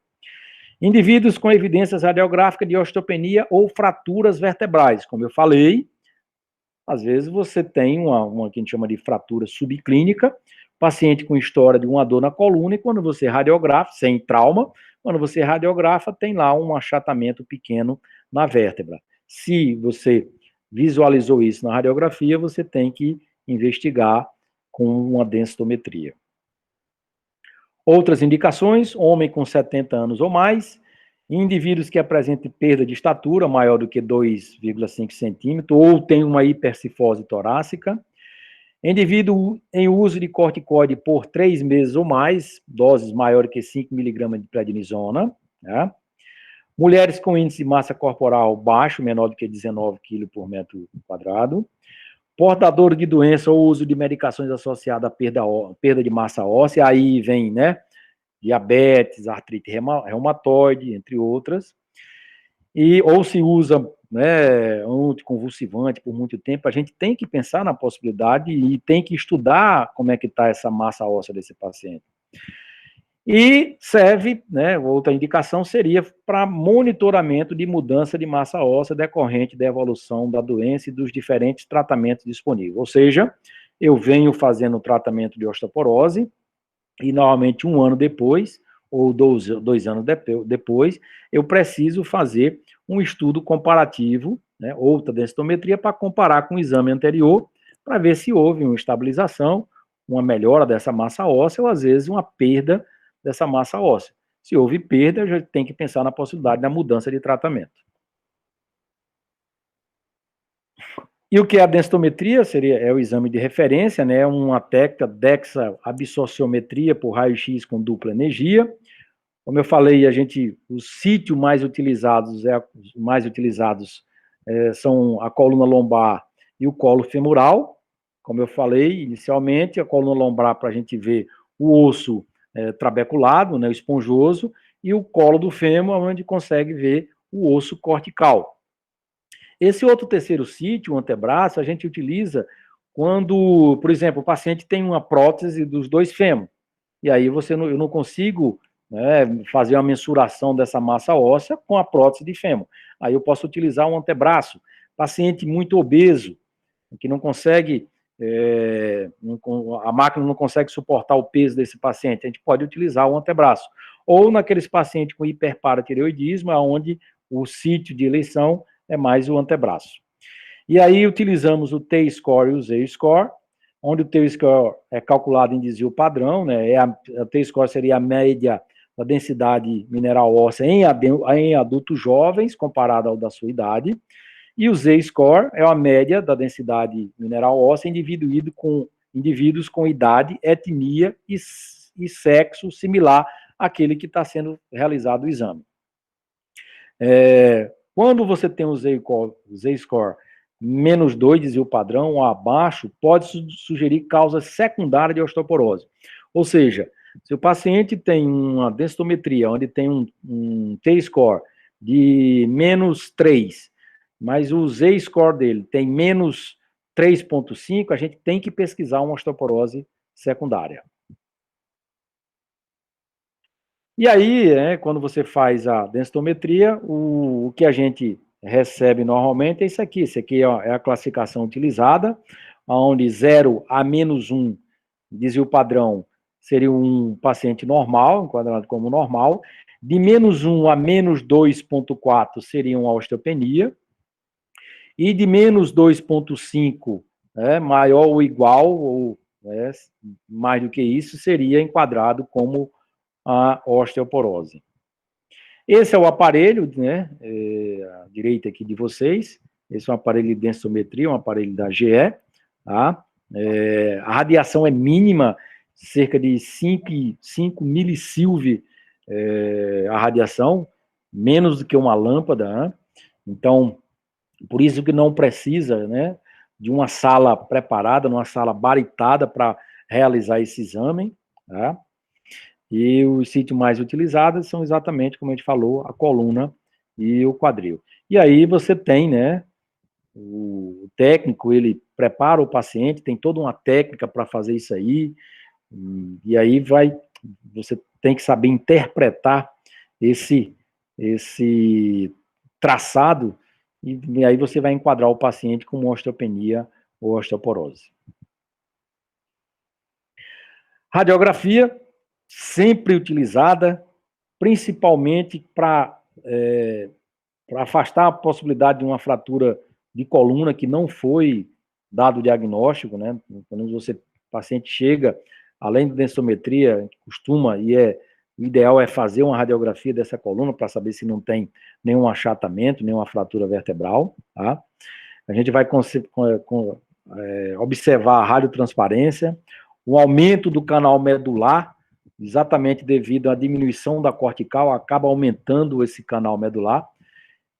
Indivíduos com evidências radiográficas de osteopenia ou fraturas vertebrais. Como eu falei, às vezes você tem uma que a gente chama de fratura subclínica, paciente com história de uma dor na coluna, e quando você radiografa, sem trauma, quando você radiografa, tem lá um achatamento pequeno na vértebra. Se você visualizou isso na radiografia, você tem que investigar com uma densitometria. Outras indicações: homem com 70 anos ou mais, indivíduos que apresentem perda de estatura maior do que 2,5 centímetros ou tem uma hipercifose torácica, indivíduo em uso de corticoide por 3 meses ou mais, doses maiores que 5 miligramas de prednisona, né? Mulheres com índice de massa corporal baixo, menor do que 19 kg por metro quadrado, portador de doença ou uso de medicações associadas à perda de massa óssea, aí vem, né, diabetes, artrite reumatoide, entre outras, ou se usa, né, anticonvulsivante por muito tempo. A gente tem que pensar na possibilidade e tem que estudar como é que está essa massa óssea desse paciente. E serve, né, outra indicação seria para monitoramento de mudança de massa óssea decorrente da evolução da doença e dos diferentes tratamentos disponíveis. Ou seja, eu venho fazendo o tratamento de osteoporose e normalmente 1 ano depois, ou 2 anos depois, eu preciso fazer um estudo comparativo, né, outra densitometria, para comparar com o exame anterior, para ver se houve uma estabilização, uma melhora dessa massa óssea, ou às vezes uma perda dessa massa óssea. Se houve perda, já tem que pensar na possibilidade da mudança de tratamento. E o que é a densitometria? É o exame de referência, né? Uma técnica dexabsorciometria por raio-x com dupla energia. Como eu falei, os sítios mais utilizados são a coluna lombar e o colo femoral. Como eu falei inicialmente, a coluna lombar para a gente ver o osso trabeculado, né, esponjoso, e o colo do fêmur, onde consegue ver o osso cortical. Esse outro terceiro sítio, o antebraço, a gente utiliza quando, por exemplo, o paciente tem uma prótese dos 2 fêmur, e aí eu não consigo, né, fazer uma mensuração dessa massa óssea com a prótese de fêmur. Aí eu posso utilizar um antebraço. Paciente muito obeso, que não consegue, a máquina não consegue suportar o peso desse paciente, a gente pode utilizar o antebraço. Ou naqueles pacientes com hiperparatireoidismo, onde o sítio de eleição é mais o antebraço. E aí utilizamos o T-score e o Z-score, onde o T-score é calculado em desvio padrão, né? A T-score seria a média da densidade mineral óssea em adultos jovens, comparado ao da sua idade, E o Z-score é a média da densidade mineral óssea em indivíduos com idade, etnia e sexo similar àquele que está sendo realizado o exame. Quando você tem o Z-score menos 2, dizia o padrão, ou abaixo, pode sugerir causas secundárias de osteoporose. Ou seja, se o paciente tem uma densitometria onde tem um T-score de menos 3, mas o Z-score dele tem menos 3,5, a gente tem que pesquisar uma osteoporose secundária. E aí, quando você faz a densitometria, o que a gente recebe normalmente é isso aqui. Isso aqui é a classificação utilizada, onde 0 a menos 1, dizia o padrão, seria um paciente normal, enquadrado como normal. De menos 1 a menos 2,4 seria uma osteopenia. E de menos 2,5, maior ou igual, ou mais do que isso, seria enquadrado como a osteoporose. Esse é o aparelho, à direita aqui de vocês. Esse é um aparelho de densitometria, um aparelho da GE. Tá? A radiação é mínima, cerca de 5 milissilve a radiação, menos do que uma lâmpada. Então, por isso que não precisa de uma sala preparada, uma sala baritada para realizar esse exame. Tá? E os sítios mais utilizados são exatamente, como a gente falou, a coluna e o quadril. E aí você tem, o técnico, ele prepara o paciente, tem toda uma técnica para fazer isso aí, e aí você tem que saber interpretar esse traçado, e aí você vai enquadrar o paciente com osteopenia ou osteoporose. Radiografia, sempre utilizada, principalmente para afastar a possibilidade de uma fratura de coluna que não foi dado o diagnóstico, Quando o paciente chega, além da densitometria, costuma, o ideal é fazer uma radiografia dessa coluna para saber se não tem nenhum achatamento, nenhuma fratura vertebral, tá? A gente vai observar a radiotransparência, o aumento do canal medular, exatamente devido à diminuição da cortical, acaba aumentando esse canal medular,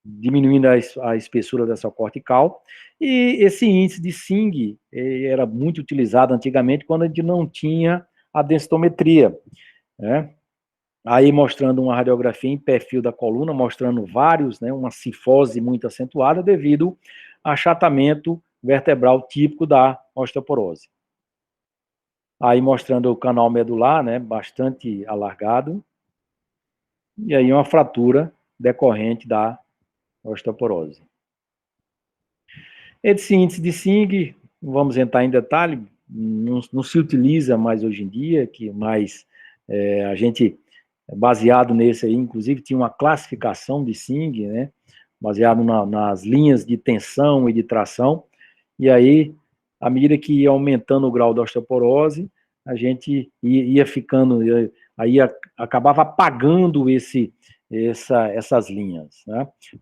diminuindo a espessura dessa cortical, e esse índice de Singh era muito utilizado antigamente quando a gente não tinha a densitometria, Aí mostrando uma radiografia em perfil da coluna, mostrando vários, uma cifose muito acentuada devido a achatamento vertebral típico da osteoporose. Aí mostrando o canal medular, bastante alargado, e aí uma fratura decorrente da osteoporose. Esse índice de Singh, não vamos entrar em detalhe, não se utiliza mais hoje em dia, que mais a gente, baseado nesse aí, inclusive tinha uma classificação de Singh, baseado nas linhas de tensão e de tração, e aí, à medida que ia aumentando o grau da osteoporose, a gente ia ficando, aí acabava apagando essas linhas,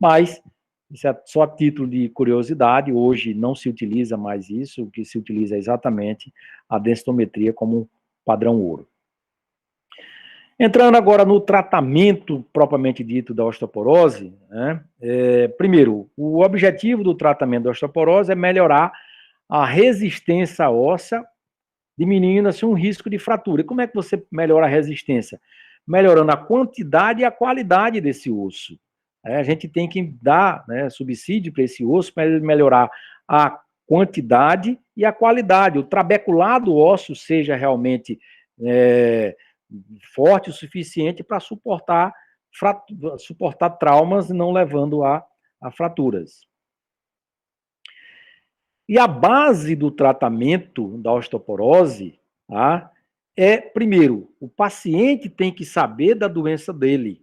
Mas, isso é só a título de curiosidade, hoje não se utiliza mais isso, o que se utiliza é exatamente a densitometria como padrão ouro. Entrando agora no tratamento propriamente dito da osteoporose, primeiro, o objetivo do tratamento da osteoporose é melhorar a resistência óssea, diminuindo assim um risco de fratura. E como é que você melhora a resistência? Melhorando a quantidade e a qualidade desse osso. A gente tem que dar subsídio para esse osso para ele melhorar a quantidade e a qualidade. O trabeculado ósseo seja realmente forte o suficiente para suportar traumas, não levando a fraturas. E a base do tratamento da osteoporose primeiro, o paciente tem que saber da doença dele,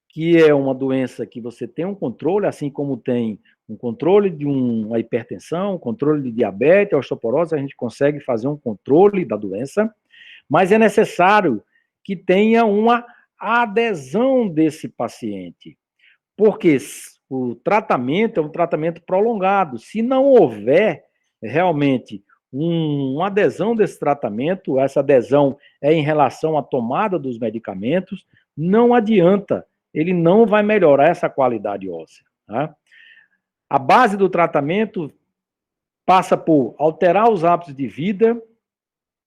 que é uma doença que você tem um controle, assim como tem um controle de uma hipertensão, um controle de diabetes, a osteoporose, a gente consegue fazer um controle da doença, mas é necessário que tenha uma adesão desse paciente, porque o tratamento é um tratamento prolongado. Se não houver realmente uma adesão desse tratamento, essa adesão é em relação à tomada dos medicamentos, não adianta, ele não vai melhorar essa qualidade óssea. Tá? A base do tratamento passa por alterar os hábitos de vida,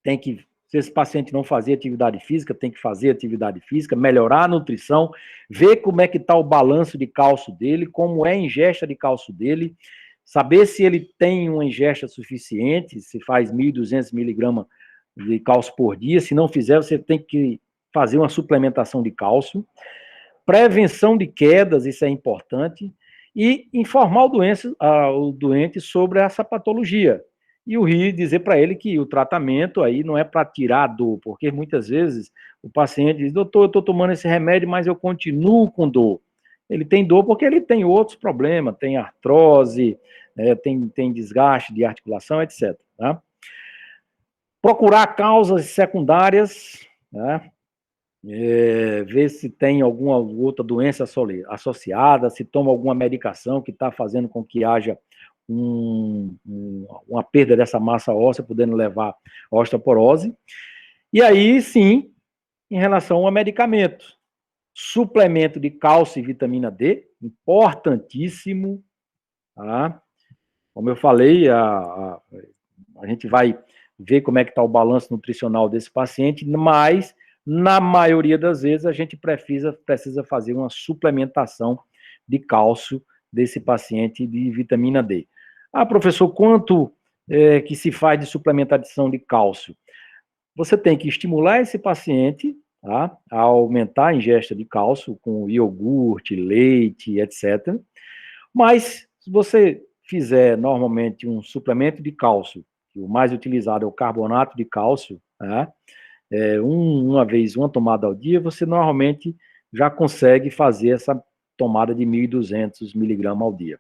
tem que, se esse paciente não fazer atividade física, tem que fazer atividade física, melhorar a nutrição, ver como é que está o balanço de cálcio dele, como é a ingesta de cálcio dele, saber se ele tem uma ingesta suficiente, se faz 1.200 miligramas de cálcio por dia, se não fizer, você tem que fazer uma suplementação de cálcio, prevenção de quedas, isso é importante, e informar o doente sobre essa patologia. E o RI dizer para ele que o tratamento aí não é para tirar a dor, porque muitas vezes o paciente diz, doutor, eu estou tomando esse remédio, mas eu continuo com dor. Ele tem dor porque ele tem outros problemas, tem artrose, tem desgaste de articulação, etc. Tá? Procurar causas secundárias, né? Ver se tem alguma outra doença associada, se toma alguma medicação que está fazendo com que haja uma perda dessa massa óssea, podendo levar à osteoporose. E aí, sim, em relação a medicamentos. Suplemento de cálcio e vitamina D, importantíssimo. Tá? Como eu falei, a gente vai ver como é que está o balanço nutricional desse paciente, mas na maioria das vezes, a gente precisa fazer uma suplementação de cálcio desse paciente de vitamina D. Ah, professor, quanto que se faz de suplementação de cálcio? Você tem que estimular esse paciente, tá, a aumentar a ingesta de cálcio com iogurte, leite, etc. Mas, se você fizer normalmente um suplemento de cálcio, que o mais utilizado é o carbonato de cálcio, tá, uma tomada ao dia, você normalmente já consegue fazer essa tomada de 1.200 miligramas ao dia.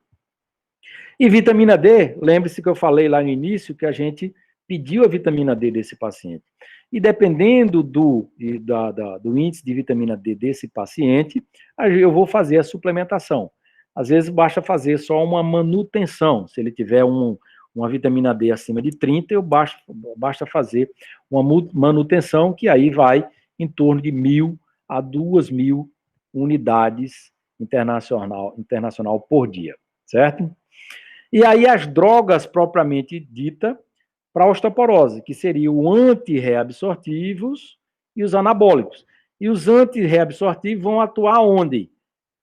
E vitamina D, lembre-se que eu falei lá no início que a gente pediu a vitamina D desse paciente. E dependendo do índice de vitamina D desse paciente, eu vou fazer a suplementação. Às vezes basta fazer só uma manutenção, se ele tiver uma vitamina D acima de 30, basta fazer uma manutenção, que aí vai em torno de 1.000 a 2.000 unidades internacional por dia, certo? E aí as drogas propriamente dita para osteoporose, que seriam os antirreabsortivos e os anabólicos. E os antirreabsortivos vão atuar onde?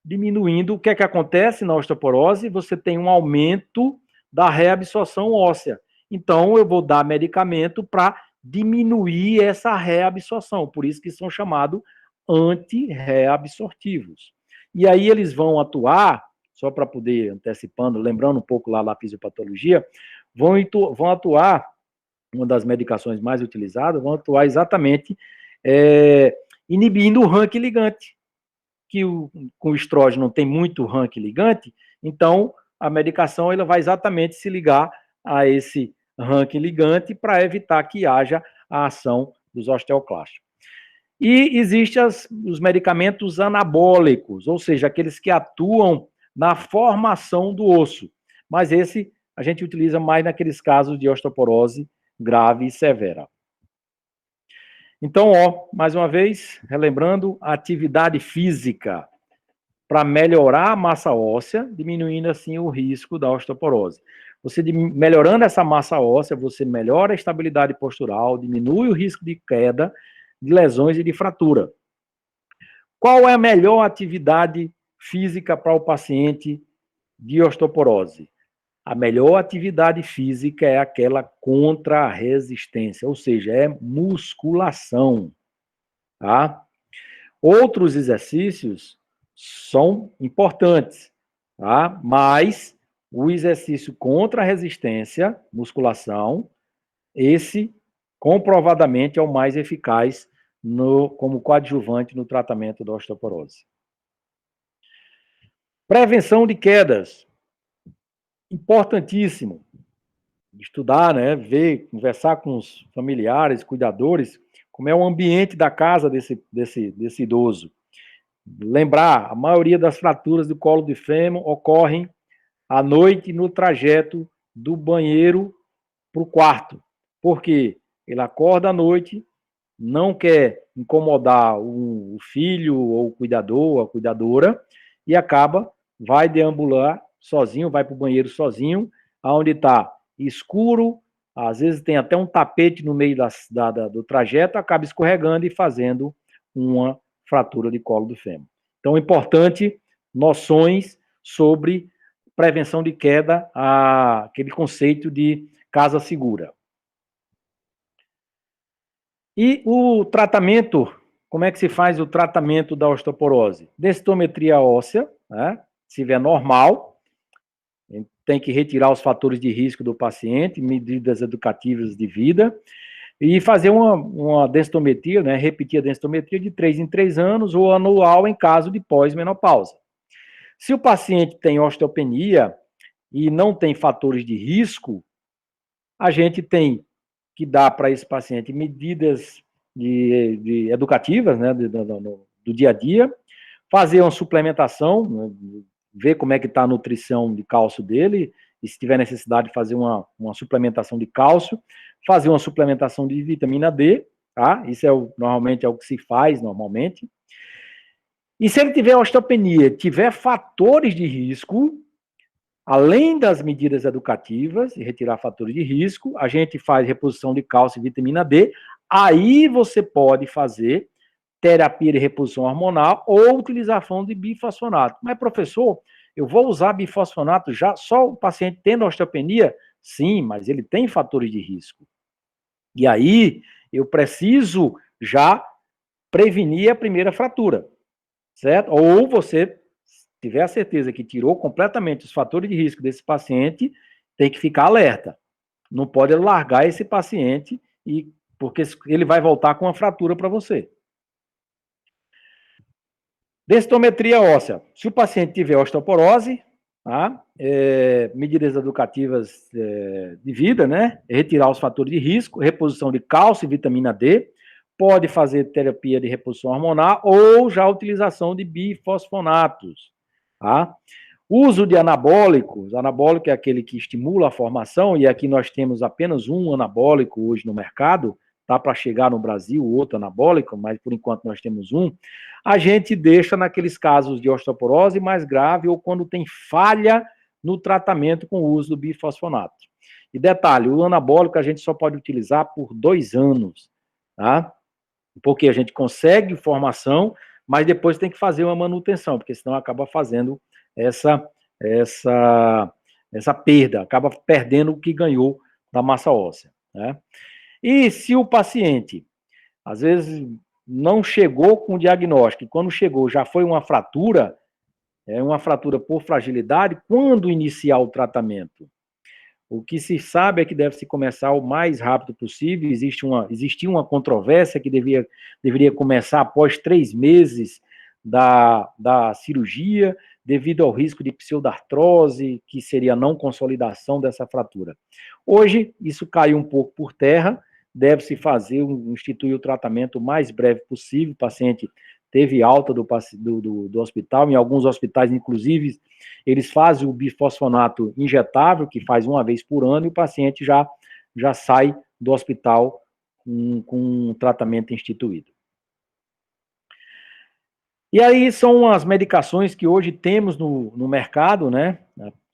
Diminuindo. O que é que acontece na osteoporose? Você tem um aumento da reabsorção óssea. Então, eu vou dar medicamento para diminuir essa reabsorção, por isso que são chamados antirreabsortivos. E aí eles vão atuar, só para poder, antecipando, lembrando um pouco lá da fisiopatologia, vão atuar, uma das medicações mais utilizadas, vão atuar exatamente inibindo o ranking ligante, que com o estrógeno tem muito ranking ligante, então a medicação ela vai exatamente se ligar a esse ranking ligante para evitar que haja a ação dos osteoclastos. E existem os medicamentos anabólicos, ou seja, aqueles que atuam na formação do osso. Mas esse a gente utiliza mais naqueles casos de osteoporose grave e severa. Então, mais uma vez, relembrando, a atividade física para melhorar a massa óssea, diminuindo assim o risco da osteoporose. Você melhorando essa massa óssea, você melhora a estabilidade postural, diminui o risco de queda, de lesões e de fratura. Qual é a melhor atividade física para o paciente de osteoporose? A melhor atividade física é aquela contra a resistência, ou seja, é musculação. Tá? Outros exercícios são importantes, tá? Mas o exercício contra a resistência, musculação, esse comprovadamente é o mais eficaz como coadjuvante no tratamento da osteoporose. Prevenção de quedas. Importantíssimo. Estudar, né? Ver, conversar com os familiares, cuidadores, como é o ambiente da casa desse idoso. lembrar, a maioria das fraturas do colo do fêmur ocorrem à noite no trajeto do banheiro para o quarto. Por quê? Ele acorda à noite, não quer incomodar o filho ou o cuidador, a cuidadora, e vai deambular sozinho, vai para o banheiro sozinho, aonde está escuro, às vezes tem até um tapete no meio do trajeto, acaba escorregando e fazendo uma fratura de colo do fêmur. Então, é importante noções sobre prevenção de queda, aquele conceito de casa segura. E o tratamento, como é que se faz o tratamento da osteoporose? Densitometria óssea, né? Se vier normal, tem que retirar os fatores de risco do paciente, medidas educativas de vida, e fazer uma densitometria, né? Repetir a densitometria de 3 em 3 anos ou anual em caso de pós-menopausa. Se o paciente tem osteopenia e não tem fatores de risco, a gente tem que dar para esse paciente medidas educativas, né, do dia a dia, fazer uma suplementação, né, ver como é que está a nutrição de cálcio dele, e se tiver necessidade de fazer uma suplementação de cálcio, fazer uma suplementação de vitamina D, tá? Isso normalmente é o que se faz normalmente. E se ele tiver osteopenia, tiver fatores de risco, além das medidas educativas e retirar fatores de risco, a gente faz reposição de cálcio e vitamina D. Aí você pode fazer terapia de reposição hormonal ou utilização de bifosfonato. Mas, professor, eu vou usar bifosfonato já só o paciente tendo osteopenia? Sim, mas ele tem fatores de risco. E aí eu preciso já prevenir a primeira fratura, certo? Ou você tiver a certeza que tirou completamente os fatores de risco desse paciente, tem que ficar alerta. Não pode largar esse paciente, porque ele vai voltar com uma fratura para você. Densitometria óssea. Se o paciente tiver osteoporose, tá? Medidas educativas de vida, né? Retirar os fatores de risco, reposição de cálcio e vitamina D, pode fazer terapia de reposição hormonal ou já utilização de bifosfonatos. Tá? Uso de anabólicos. Anabólico é aquele que estimula a formação, e aqui nós temos apenas um anabólico hoje no mercado, tá para chegar no Brasil outro anabólico, mas por enquanto nós temos um. A gente deixa naqueles casos de osteoporose mais grave ou quando tem falha no tratamento com o uso do bifosfonato. E detalhe, o anabólico a gente só pode utilizar por 2 anos, tá? Porque a gente consegue formação, mas depois tem que fazer uma manutenção, porque senão acaba fazendo essa perda, acaba perdendo o que ganhou da massa óssea, né? E se o paciente, às vezes, não chegou com o diagnóstico, e quando chegou já foi uma fratura por fragilidade, quando iniciar o tratamento? O que se sabe é que deve-se começar o mais rápido possível. Existia uma controvérsia que deveria começar após 3 meses da cirurgia, devido ao risco de pseudartrose, que seria a não consolidação dessa fratura. Hoje, isso caiu um pouco por terra, deve-se instituir o tratamento o mais breve possível. O paciente teve alta do hospital, em alguns hospitais, inclusive, eles fazem o bifosfonato injetável, que faz 1 vez por ano, e o paciente já sai do hospital com um tratamento instituído. E aí são as medicações que hoje temos no mercado, né?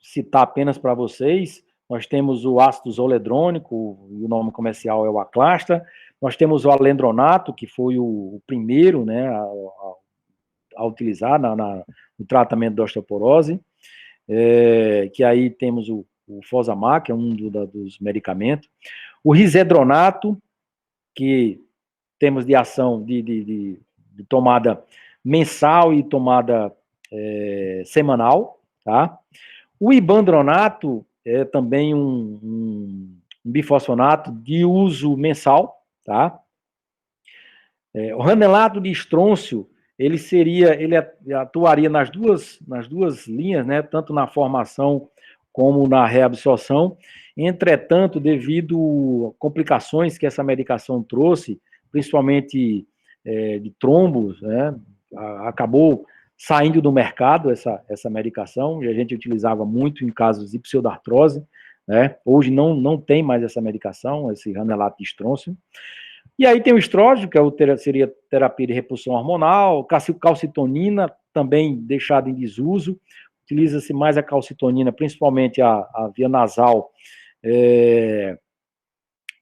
Citar apenas para vocês, nós temos o ácido zoledrônico, e o nome comercial é o Aclasta. Nós temos o alendronato, que foi o primeiro, né, a utilizar no tratamento da osteoporose, que aí temos o Fosamax, que é um dos medicamentos. O risedronato, que temos de ação de tomada mensal e tomada semanal, tá? O ibandronato é também um bifosfonato de uso mensal, tá? O ranelato de estrôncio, ele atuaria nas duas linhas, né? Tanto na formação como na reabsorção. Entretanto, devido a complicações que essa medicação trouxe, principalmente de trombos, né? acabou saindo do mercado essa medicação, e a gente utilizava muito em casos de pseudartrose, né? Hoje não tem mais essa medicação, esse ranelato de estrôncio. E aí tem o estrógeno, que seria terapia de repulsão hormonal, calcitonina, também deixada em desuso. Utiliza-se mais a calcitonina, principalmente a via nasal,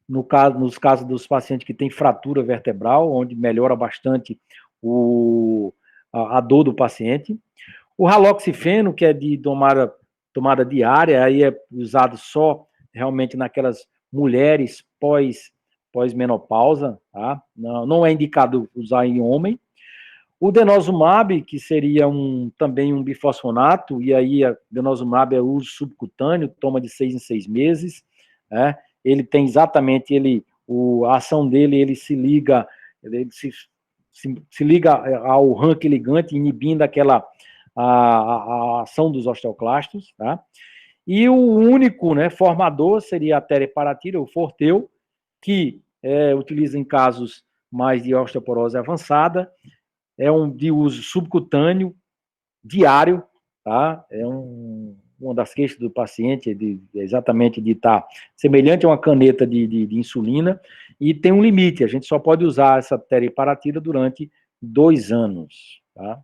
nos casos dos pacientes que têm fratura vertebral, onde melhora bastante a dor do paciente. O raloxifeno, que é de tomada diária, aí é usado só realmente naquelas mulheres pós-menopausa, tá? Não é indicado usar em homem. O denosumab, que seria também um bifosfonato, e aí a denosumab é uso subcutâneo, toma de 6 em 6 meses, né? Ele tem exatamente, a ação dele, ele se liga ao rank ligante, inibindo a ação dos osteoclastos, tá? E o único, né, formador seria a teriparatida, o Forteu, que utiliza em casos mais de osteoporose avançada, é de uso subcutâneo, diário, tá? É uma das queixas do paciente, exatamente de estar semelhante a uma caneta de insulina, e tem um limite, a gente só pode usar essa teriparatida durante 2 anos, tá?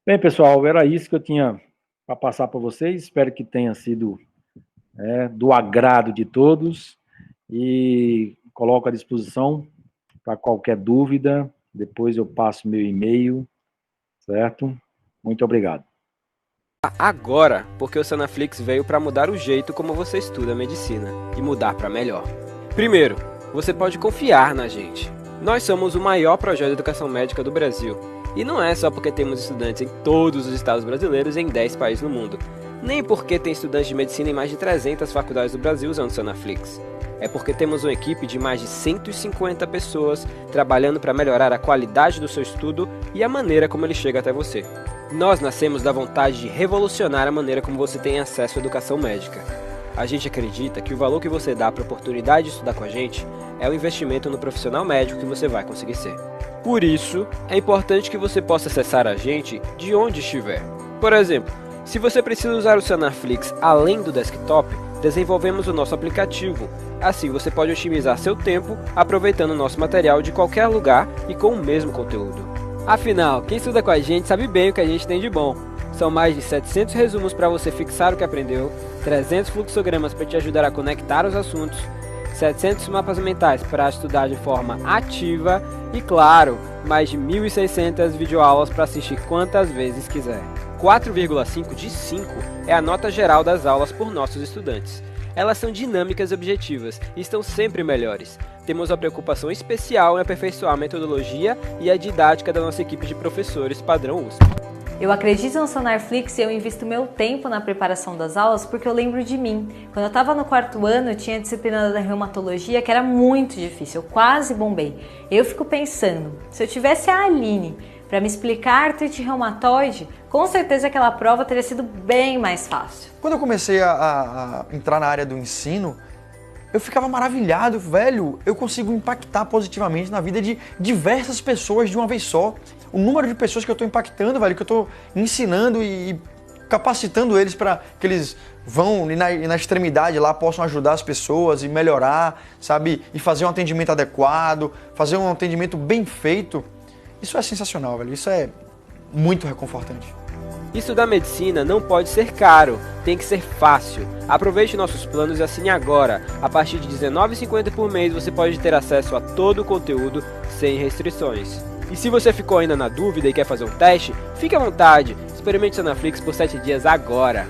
Bem, pessoal, era isso que eu tinha para passar para vocês, espero que tenha sido do agrado de todos, e coloco à disposição para qualquer dúvida. Depois eu passo meu e-mail, certo? Muito obrigado. Agora, porque o Sanaflix veio para mudar o jeito como você estuda medicina e mudar para melhor. Primeiro, você pode confiar na gente. Nós somos o maior projeto de educação médica do Brasil. E não é só porque temos estudantes em todos os estados brasileiros e em 10 países no mundo. Nem porque tem estudantes de medicina em mais de 300 faculdades do Brasil usando o Sanaflix. É porque temos uma equipe de mais de 150 pessoas trabalhando para melhorar a qualidade do seu estudo e a maneira como ele chega até você. Nós nascemos da vontade de revolucionar a maneira como você tem acesso à educação médica. A gente acredita que o valor que você dá para a oportunidade de estudar com a gente é o investimento no profissional médico que você vai conseguir ser. Por isso, é importante que você possa acessar a gente de onde estiver. Por exemplo, se você precisa usar o Sanaflix além do desktop, desenvolvemos o nosso aplicativo. Assim você pode otimizar seu tempo aproveitando o nosso material de qualquer lugar e com o mesmo conteúdo. Afinal, quem estuda com a gente sabe bem o que a gente tem de bom. São mais de 700 resumos para você fixar o que aprendeu, 300 fluxogramas para te ajudar a conectar os assuntos, 700 mapas mentais para estudar de forma ativa e, claro, mais de 1.600 videoaulas para assistir quantas vezes quiser. 4,5 de 5 é a nota geral das aulas por nossos estudantes. Elas são dinâmicas e objetivas e estão sempre melhores. Temos uma preocupação especial em aperfeiçoar a metodologia e a didática da nossa equipe de professores padrão USP. Eu acredito no Sanarflix e eu invisto meu tempo na preparação das aulas porque eu lembro de mim. Quando eu estava no 4º ano, eu tinha a disciplina da reumatologia que era muito difícil, eu quase bombei. Eu fico pensando, se eu tivesse a Aline para me explicar artrite reumatoide, com certeza aquela prova teria sido bem mais fácil. Quando eu comecei a entrar na área do ensino, eu ficava maravilhado, velho, eu consigo impactar positivamente na vida de diversas pessoas de uma vez só. O número de pessoas que eu estou impactando, velho, que eu estou ensinando e capacitando eles para que eles vão e na extremidade lá possam ajudar as pessoas e melhorar, sabe? E fazer um atendimento adequado, fazer um atendimento bem feito. Isso é sensacional, velho. Isso é muito reconfortante. Estudar medicina não pode ser caro, tem que ser fácil. Aproveite nossos planos e assine agora. A partir de R$19,50 por mês você pode ter acesso a todo o conteúdo sem restrições. E se você ficou ainda na dúvida e quer fazer um teste, fique à vontade. Experimente o Sanaflix por 7 dias agora.